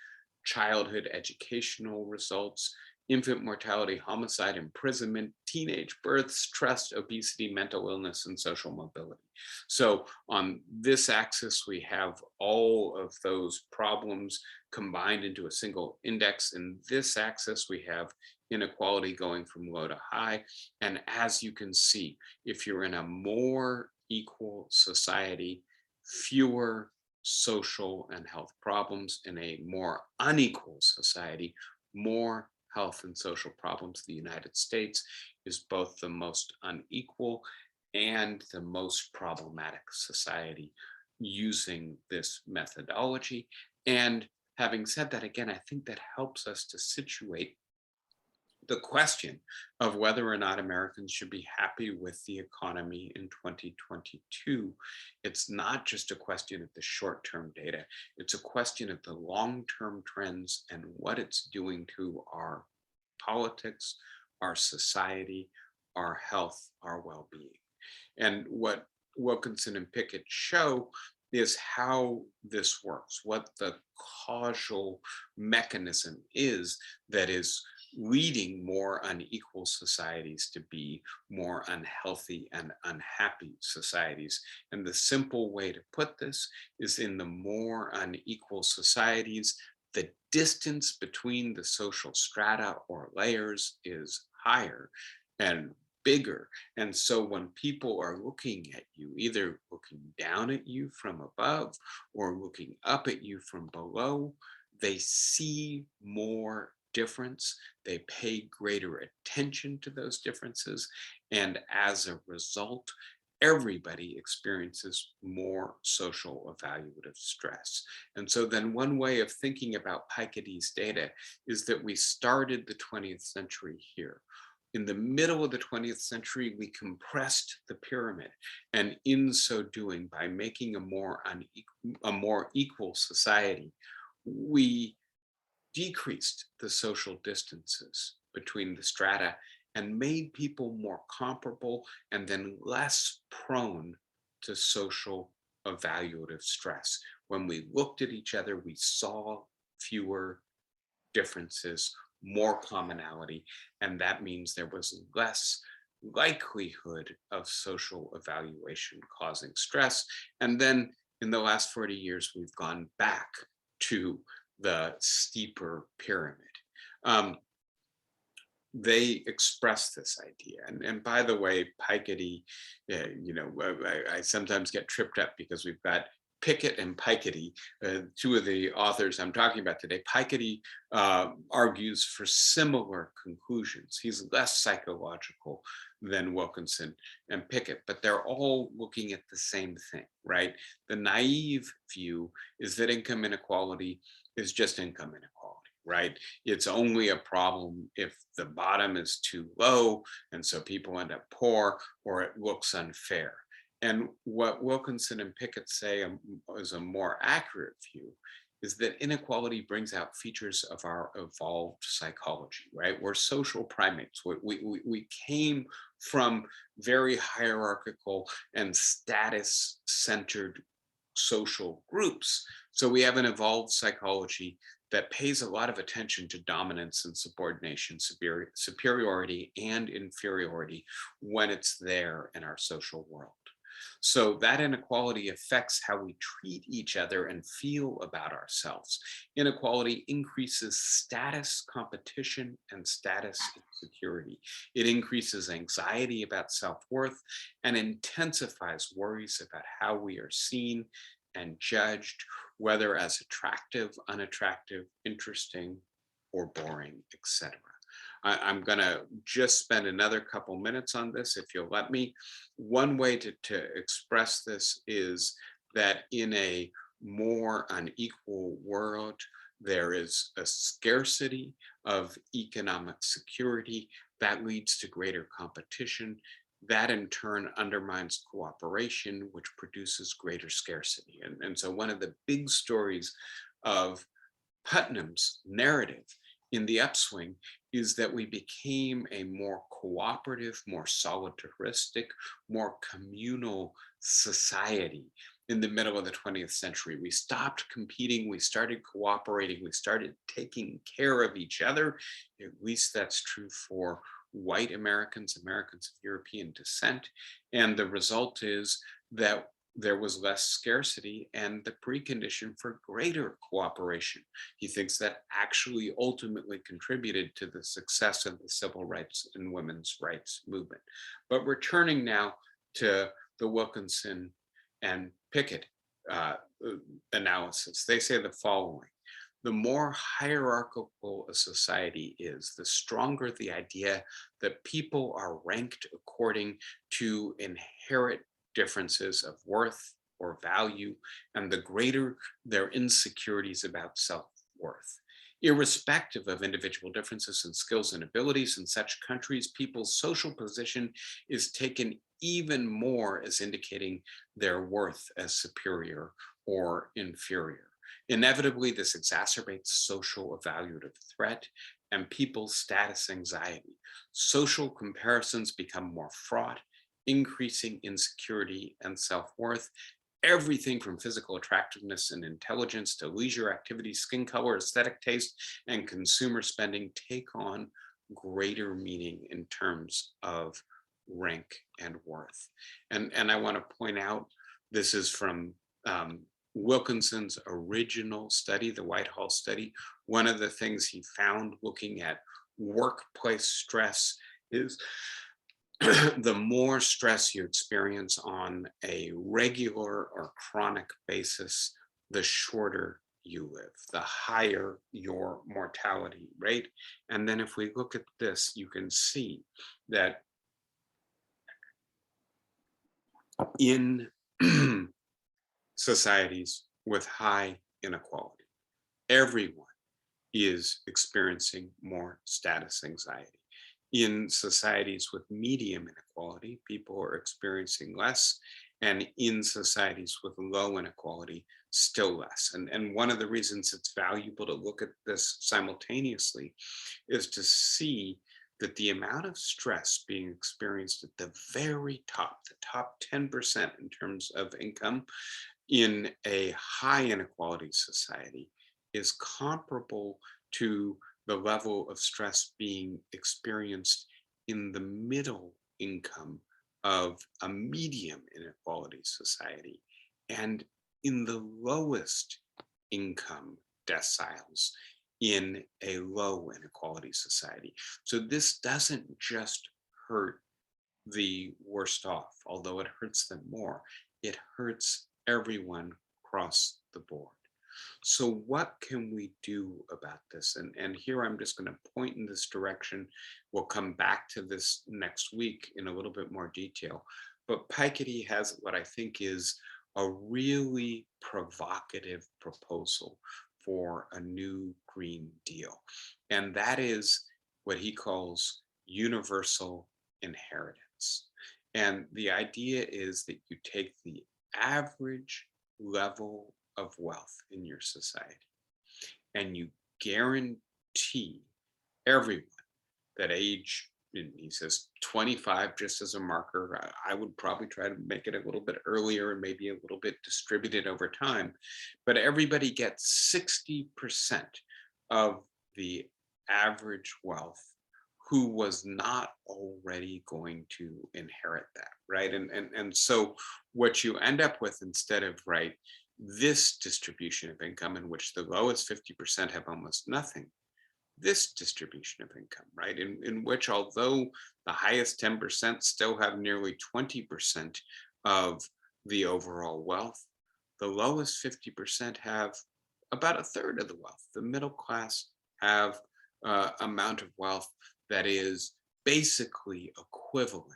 childhood educational results, infant mortality, homicide, imprisonment, teenage births, trust, obesity, mental illness, and social mobility. So on this axis, we have all of those problems combined into a single index. In this axis, we have inequality going from low to high. And as you can see, if you're in a more equal society, fewer social and health problems. In a more unequal society, more health and social problems. The United States is both the most unequal and the most problematic society using this methodology. And having said that, again, I think that helps us to situate the question of whether or not Americans should be happy with the economy in 2022. It's not just a question of the short-term data, it's a question of the long-term trends and what it's doing to our politics, our society, our health, our well-being. And what Wilkinson and Pickett show is how this works, what the causal mechanism is that is leading more unequal societies to be more unhealthy and unhappy societies. And the simple way to put this is in the more unequal societies, the distance between the social strata or layers is higher and bigger. And so when people are looking at you, either looking down at you from above or looking up at you from below, they see more difference, they pay greater attention to those differences, and as a result, everybody experiences more social evaluative stress. And so then one way of thinking about Piketty's data is that we started the 20th century here. In the middle of the 20th century, we compressed the pyramid. And in so doing, by making a more equal society, we decreased the social distances between the strata and made people more comparable and then less prone to social evaluative stress. When we looked at each other, we saw fewer differences, more commonality, and that means there was less likelihood of social evaluation causing stress. And then in the last 40 years, we've gone back to the steeper pyramid. They express this idea. And by the way, Piketty, I sometimes get tripped up because we've got Pickett and Piketty, two of the authors I'm talking about today. Piketty argues for similar conclusions. He's less psychological than Wilkinson and Pickett, but they're all looking at the same thing, right? The naive view is that income inequality is just income inequality, right? It's only a problem if the bottom is too low, and so people end up poor, or it looks unfair. And what Wilkinson and Pickett say is a more accurate view is that inequality brings out features of our evolved psychology, right? We're social primates. We came from very hierarchical and status-centered social groups. So we have an evolved psychology that pays a lot of attention to dominance and subordination, superiority and inferiority when it's there in our social world. So that inequality affects how we treat each other and feel about ourselves. Inequality increases status competition and status insecurity. It increases anxiety about self-worth and intensifies worries about how we are seen and judged, whether as attractive, unattractive, interesting, or boring, etc. I'm going to just spend another couple minutes on this, if you'll let me. One way to express this is that in a more unequal world, there is a scarcity of economic security that leads to greater competition. That in turn undermines cooperation, which produces greater scarcity. And so one of the big stories of Putnam's narrative in the upswing is that we became a more cooperative, more solidaristic, more communal society in the middle of the 20th century. We stopped competing, we started cooperating, we started taking care of each other. At least that's true for white Americans, Americans of European descent. And the result is that there was less scarcity and the precondition for greater cooperation. He thinks that actually ultimately contributed to the success of the civil rights and women's rights movement. But returning now to the Wilkinson and Pickett analysis, they say the following: the more hierarchical a society is, the stronger the idea that people are ranked according to inherent differences of worth or value, and the greater their insecurities about self-worth. Irrespective of individual differences in skills and abilities, in such countries, people's social position is taken even more as indicating their worth as superior or inferior. Inevitably, this exacerbates social evaluative threat and people's status anxiety. Social comparisons become more fraught, increasing insecurity and self-worth. Everything from physical attractiveness and intelligence to leisure activities, skin color, aesthetic taste, and consumer spending take on greater meaning in terms of rank and worth. And I want to point out, this is from Wilkinson's original study, the Whitehall study. One of the things he found looking at workplace stress is the more stress you experience on a regular or chronic basis, the shorter you live, the higher your mortality rate. And then if we look at this, you can see that in societies with high inequality, everyone is experiencing more status anxiety. In societies with medium inequality, people are experiencing less, and in societies with low inequality, still less. And one of the reasons it's valuable to look at this simultaneously is to see that the amount of stress being experienced at the very top, the top 10% in terms of income in a high inequality society, is comparable to the level of stress being experienced in the middle income of a medium inequality society and in the lowest income deciles in a low inequality society. So this doesn't just hurt the worst off, although it hurts them more. It hurts everyone across the board. So what can we do about this? And here I'm just going to point in this direction. We'll come back to this next week in a little bit more detail. But Piketty has what I think is a really provocative proposal for a new Green Deal. And that is what he calls universal inheritance. And the idea is that you take the average level of wealth in your society and you guarantee everyone that age and he says 25 just as a marker. I would probably try to make it a little bit earlier and maybe a little bit distributed over time. But everybody gets 60% of the average wealth who was not already going to inherit that, right? And so what you end up with, instead of, right, this distribution of income in which the lowest 50% have almost nothing, this distribution of income, right, in which, although the highest 10% still have nearly 20% of the overall wealth, the lowest 50% have about a third of the wealth. The middle class have amount of wealth that is basically equivalent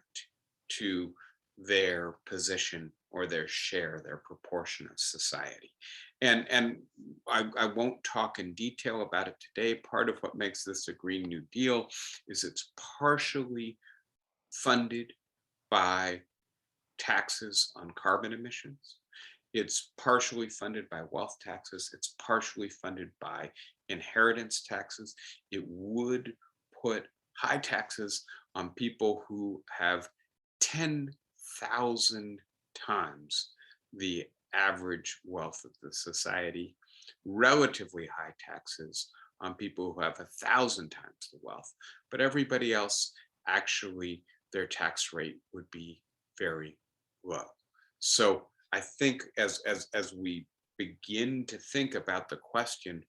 to their position or their share, their proportion of society. And I won't talk in detail about it today. Part of what makes this a Green New Deal is it's partially funded by taxes on carbon emissions. It's partially funded by wealth taxes. It's partially funded by inheritance taxes. It would put high taxes on people who have 10,000 times the average wealth of the society, relatively high taxes on people who have 1,000 times the wealth. But everybody else, actually, their tax rate would be very low. So I think as we begin to think about the question,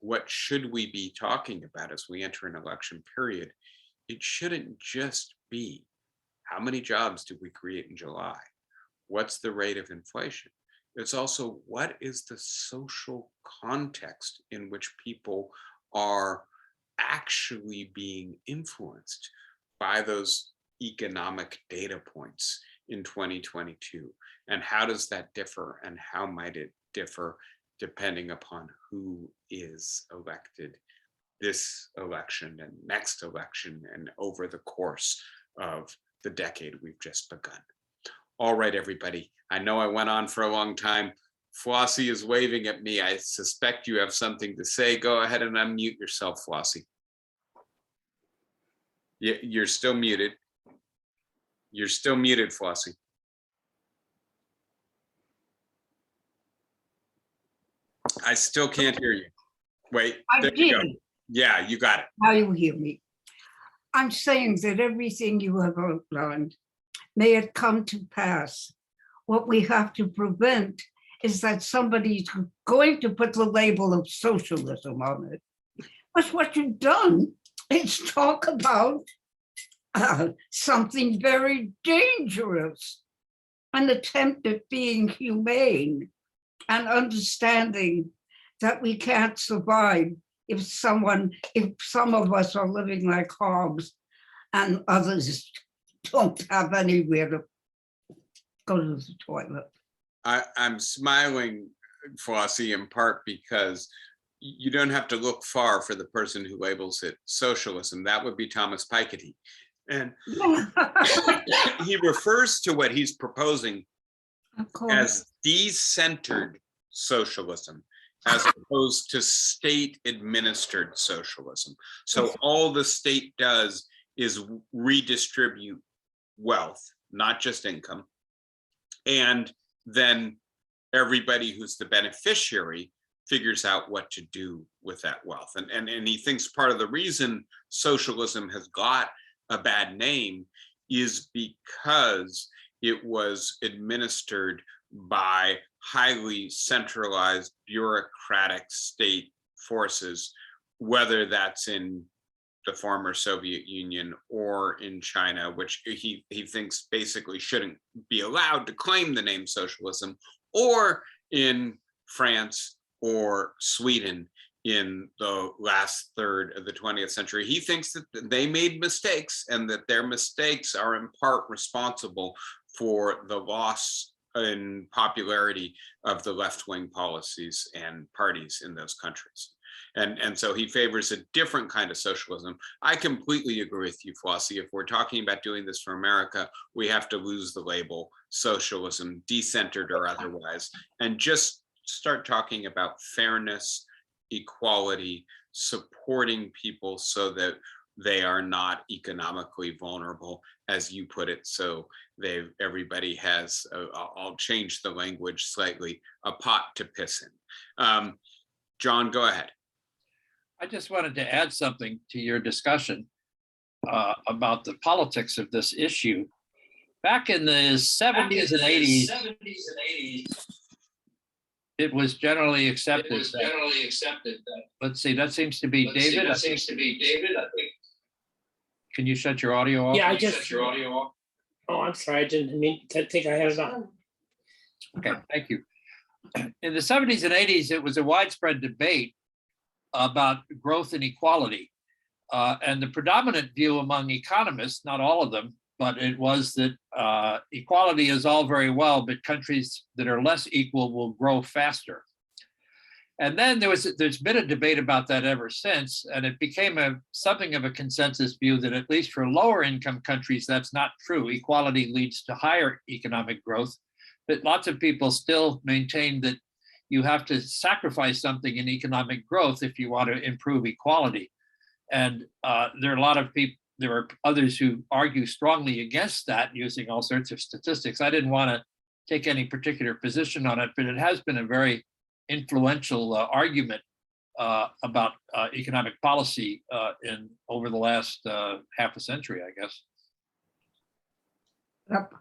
what should we be talking about as we enter an election period, it shouldn't just be how many jobs did we create in July? What's the rate of inflation? It's also, what is the social context in which people are actually being influenced by those economic data points in 2022? And how does that differ? And how might it differ depending upon who is elected this election and next election and over the course of the decade we've just begun? All right, everybody. I know I went on for a long time. Flossie is waving at me. I suspect you have something to say. Go ahead and unmute yourself, Flossie. You're still muted. You're still muted, Flossie. I still can't hear you. Wait, there you go. Yeah, you got it. Now you hear me. I'm saying that everything you have outlined, may it come to pass. What we have to prevent is that somebody's going to put the label of socialism on it. But what you've done is talk about something very dangerous, an attempt at being humane and understanding that we can't survive if some of us are living like hogs and others don't have anywhere to go to the toilet. I'm smiling, Flossie, in part because you don't have to look far for the person who labels it socialism. That would be Thomas Piketty. And he refers to what he's proposing as decentered socialism, as opposed to state-administered socialism. So all the state does is redistribute wealth, not just income. And then everybody who's the beneficiary figures out what to do with that wealth. And he thinks part of the reason socialism has got a bad name is because it was administered by highly centralized bureaucratic state forces, whether that's in the former Soviet Union or in China, which he thinks basically shouldn't be allowed to claim the name socialism, or in France or Sweden in the last third of the 20th century. He thinks that they made mistakes and that their mistakes are in part responsible for the loss in popularity of the left-wing policies and parties in those countries. And so he favors a different kind of socialism. I completely agree with you, Flossie. If we're talking about doing this for America, we have to lose the label socialism, decentered or otherwise, and just start talking about fairness, equality, supporting people so that they are not economically vulnerable, as you put it. So everybody has, I'll change the language slightly, a pot to piss in. John, go ahead. I just wanted to add something to your discussion about the politics of this issue. Back in the 70s and 80s, it was generally accepted. Let's see, that seems to be David. I think. Can you shut your audio off? Yeah, I just shut your audio off. Oh, I'm sorry. I didn't mean to think I had it on. Okay, thank you. In the 70s and 80s, it was a widespread debate about growth inequality. And the predominant view among economists, not all of them, but it was that equality is all very well, but countries that are less equal will grow faster. And then there's been a debate about that ever since, and it became something of a consensus view that at least for lower income countries, that's not true. Equality leads to higher economic growth, but lots of people still maintain that you have to sacrifice something in economic growth if you want to improve equality. And there are a lot of people, there are others who argue strongly against that using all sorts of statistics. I didn't want to take any particular position on it, but it has been a very influential argument about economic policy over the last half a century, I guess. Yep.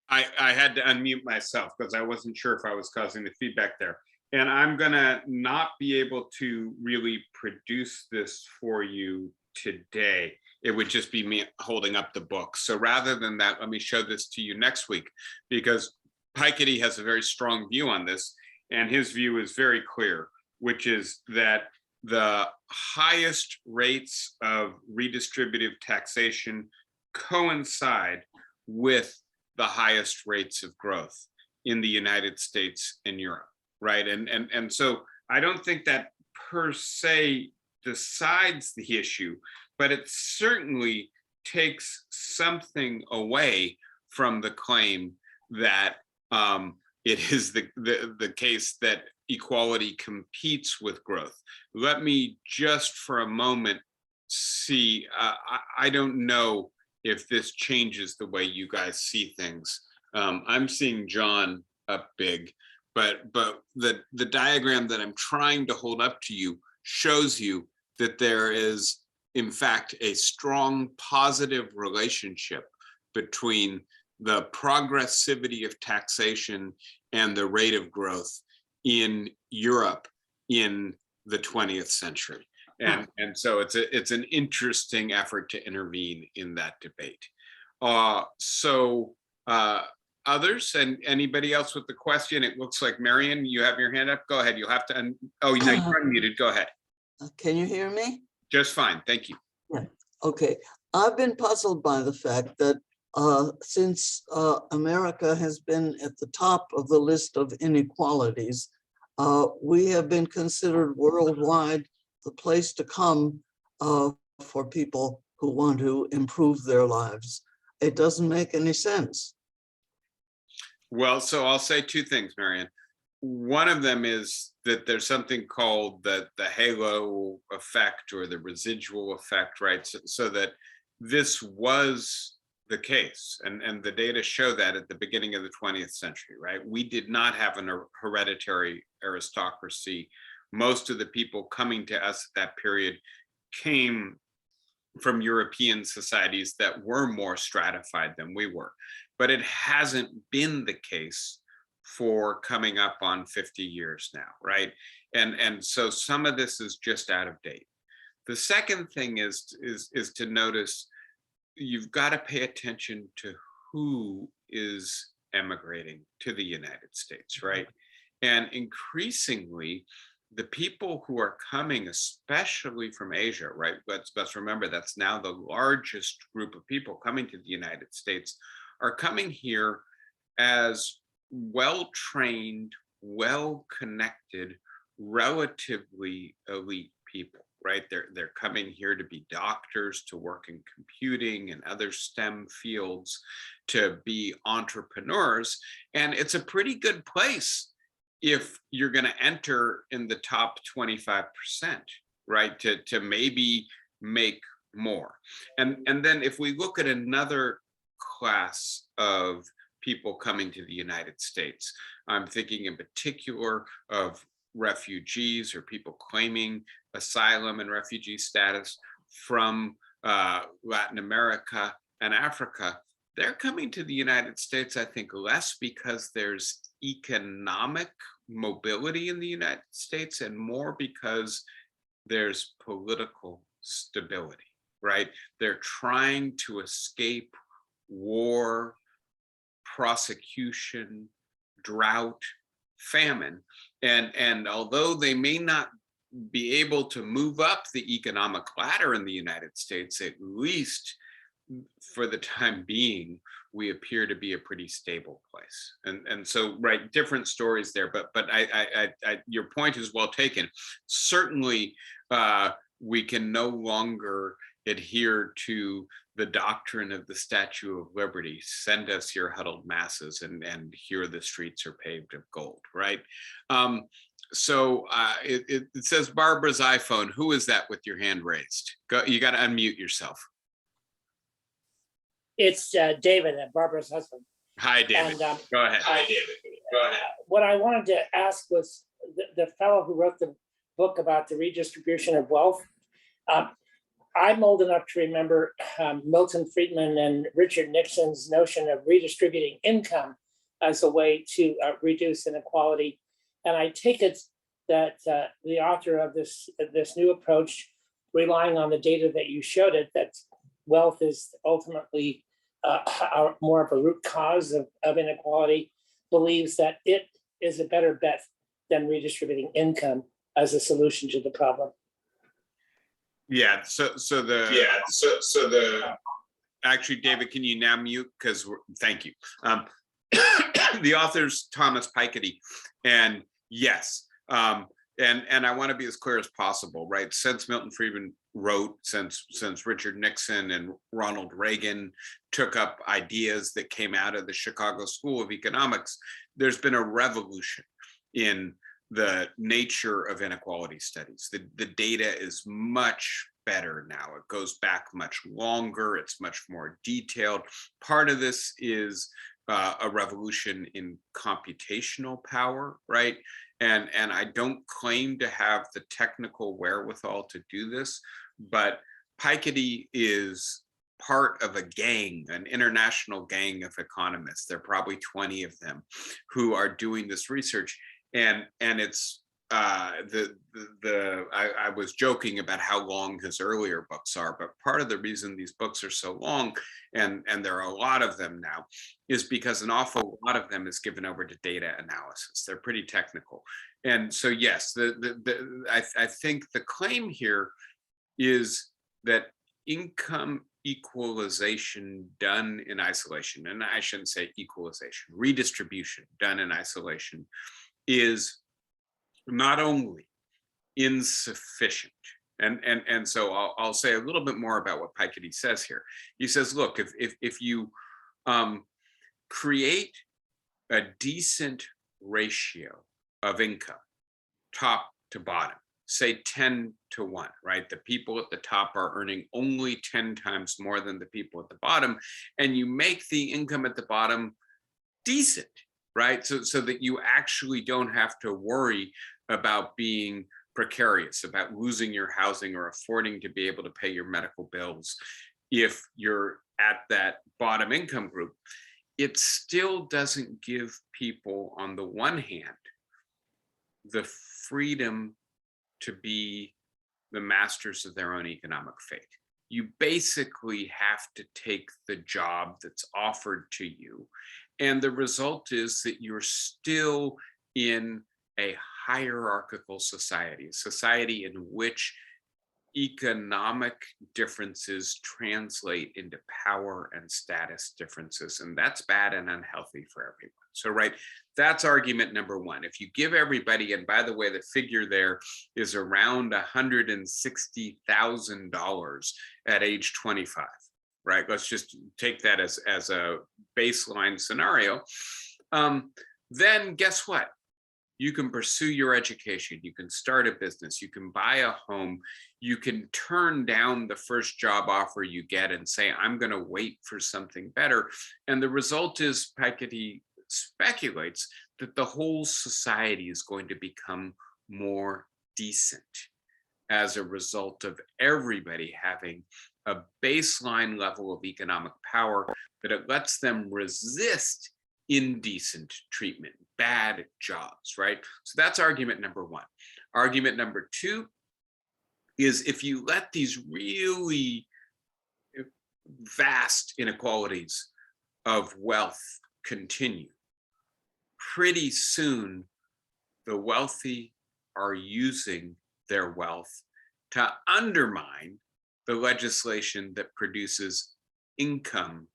I had to unmute myself because I wasn't sure if I was causing the feedback there. And I'm gonna not be able to really produce this for you today. It would just be me holding up the book. So rather than that, let me show this to you next week, because Piketty has a very strong view on this, and his view is very clear, which is that the highest rates of redistributive taxation coincide with the highest rates of growth in the United States and Europe, right? And so I don't think that per se decides the issue, but it certainly takes something away from the claim that it is the case that equality competes with growth. Let me just for a moment see, I don't know if this changes the way you guys see things. I'm seeing John up big, but the diagram that I'm trying to hold up to you shows you that there is, in fact, a strong positive relationship between the progressivity of taxation and the rate of growth in Europe in the 20th century. And so it's an interesting effort to intervene in that debate. Others, and anybody else with the question? It looks like Marion, you have your hand up. Go ahead. You'll have to, oh, no, you're unmuted. Go ahead. Can you hear me? Just fine. Thank you. Yeah. Okay. I've been puzzled by the fact that since America has been at the top of the list of inequalities, we have been considered worldwide the place to come for people who want to improve their lives. It doesn't make any sense. Well, so I'll say two things, Marion. One of them is that there's something called the halo effect or the residual effect, right? So that this was the case, and the data show that at the beginning of the 20th century, right? We did not have an hereditary aristocracy. Most of the people coming to us at that period came from European societies that were more stratified than we were. But it hasn't been the case for coming up on 50 years now, right? And so some of this is just out of date. The second thing is to notice you've got to pay attention to who is emigrating to the United States, right? And increasingly, the people who are coming, especially from Asia, right? Let's remember that's now the largest group of people coming to the United States, are coming here as well-trained, well-connected, relatively elite people, right? They're coming here to be doctors, to work in computing and other STEM fields, to be entrepreneurs. And it's a pretty good place if you're going to enter in the top 25%, right? To maybe make more. And then if we look at another class of people coming to the United States, I'm thinking in particular of refugees or people claiming asylum and refugee status from Latin America and Africa. They're coming to the United States, I think, less because there's economic mobility in the United States and more because there's political stability, right? They're trying to escape war, prosecution, drought, famine. And although they may not be able to move up the economic ladder in the United States, at least for the time being, we appear to be a pretty stable place. And so, right, different stories there, but your point is well taken. Certainly, we can no longer adhere to the doctrine of the Statue of Liberty, send us your huddled masses, and here the streets are paved of gold, right? So it says Barbara's iPhone. Who is that with your hand raised? You got to unmute yourself. It's David, Barbara's husband. Hi, David. And, Go ahead. Hi, David. Go ahead. what I wanted to ask was the fellow who wrote the book about the redistribution of wealth. I'm old enough to remember Milton Friedman and Richard Nixon's notion of redistributing income as a way to reduce inequality. And I take it that the author of this new approach, relying on the data that you showed it, that wealth is ultimately more of a root cause of inequality, believes that it is a better bet than redistributing income as a solution to the problem. Yeah. So actually, David, can you now mute? Because thank you. The author's Thomas Piketty, and yes, and I want to be as clear as possible, right? Since Milton Friedman wrote, since Richard Nixon and Ronald Reagan took up ideas that came out of the Chicago School of Economics, there's been a revolution in the nature of inequality studies. The data is much better now. It goes back much longer. It's much more detailed. Part of this is a revolution in computational power, right? And I don't claim to have the technical wherewithal to do this, but Piketty is part of a gang, an international gang of economists. There are probably 20 of them who are doing this research. And it's I was joking about how long his earlier books are, but part of the reason these books are so long, and there are a lot of them now, is because an awful lot of them is given over to data analysis. They're pretty technical. And so yes, I think the claim here is that income equalization done in isolation, and I shouldn't say equalization, redistribution done in isolation, is not only insufficient, and so I'll say a little bit more about what Piketty says here. He says, look, if you create a decent ratio of income, top to bottom, say 10 to 1, right? The people at the top are earning only 10 times more than the people at the bottom, and you make the income at the bottom decent, right? So that you actually don't have to worry about being precarious, about losing your housing or affording to be able to pay your medical bills if you're at that bottom income group. It still doesn't give people, on the one hand, the freedom to be the masters of their own economic fate. You basically have to take the job that's offered to you. And the result is that you're still in a hierarchical society, a society in which economic differences translate into power and status differences. And that's bad and unhealthy for everyone. So, right, that's argument number one. If you give everybody, and by the way, the figure there is around $160,000 at age 25, right? Let's just take that as a baseline scenario. Then guess what? you can pursue your education, you can start a business, you can buy a home, you can turn down the first job offer you get and say, I'm going to wait for something better. And the result is, Piketty speculates that the whole society is going to become more decent as a result of everybody having a baseline level of economic power that it lets them resist indecent treatment, bad jobs, right? So that's argument number one. Argument number two is, if you let these really vast inequalities of wealth continue, pretty soon the wealthy are using their wealth to undermine the legislation that produces income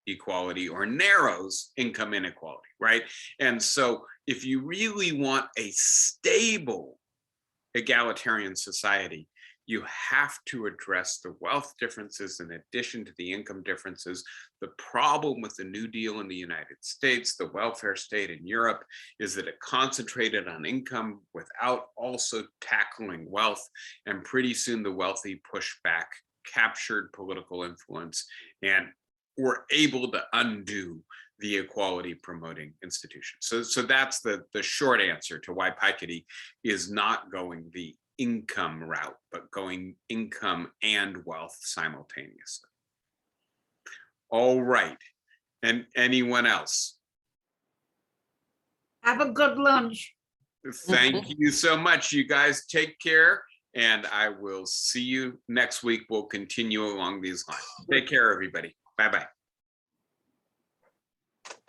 equality or narrows income inequality, right? And so if you really want a stable egalitarian society, you have to address the wealth differences in addition to the income differences. The problem with the New Deal in the United States, the welfare state in Europe, is that it concentrated on income without also tackling wealth. And pretty soon the wealthy pushed back, captured political influence, and were able to undo the equality promoting institutions. So that's the short answer to why Piketty is not going the income route, but going income and wealth simultaneously. All right. And anyone else? Have a good lunch. Thank you so much. You guys take care, and I will see you next week. We'll continue along these lines. Take care, everybody. Bye-bye.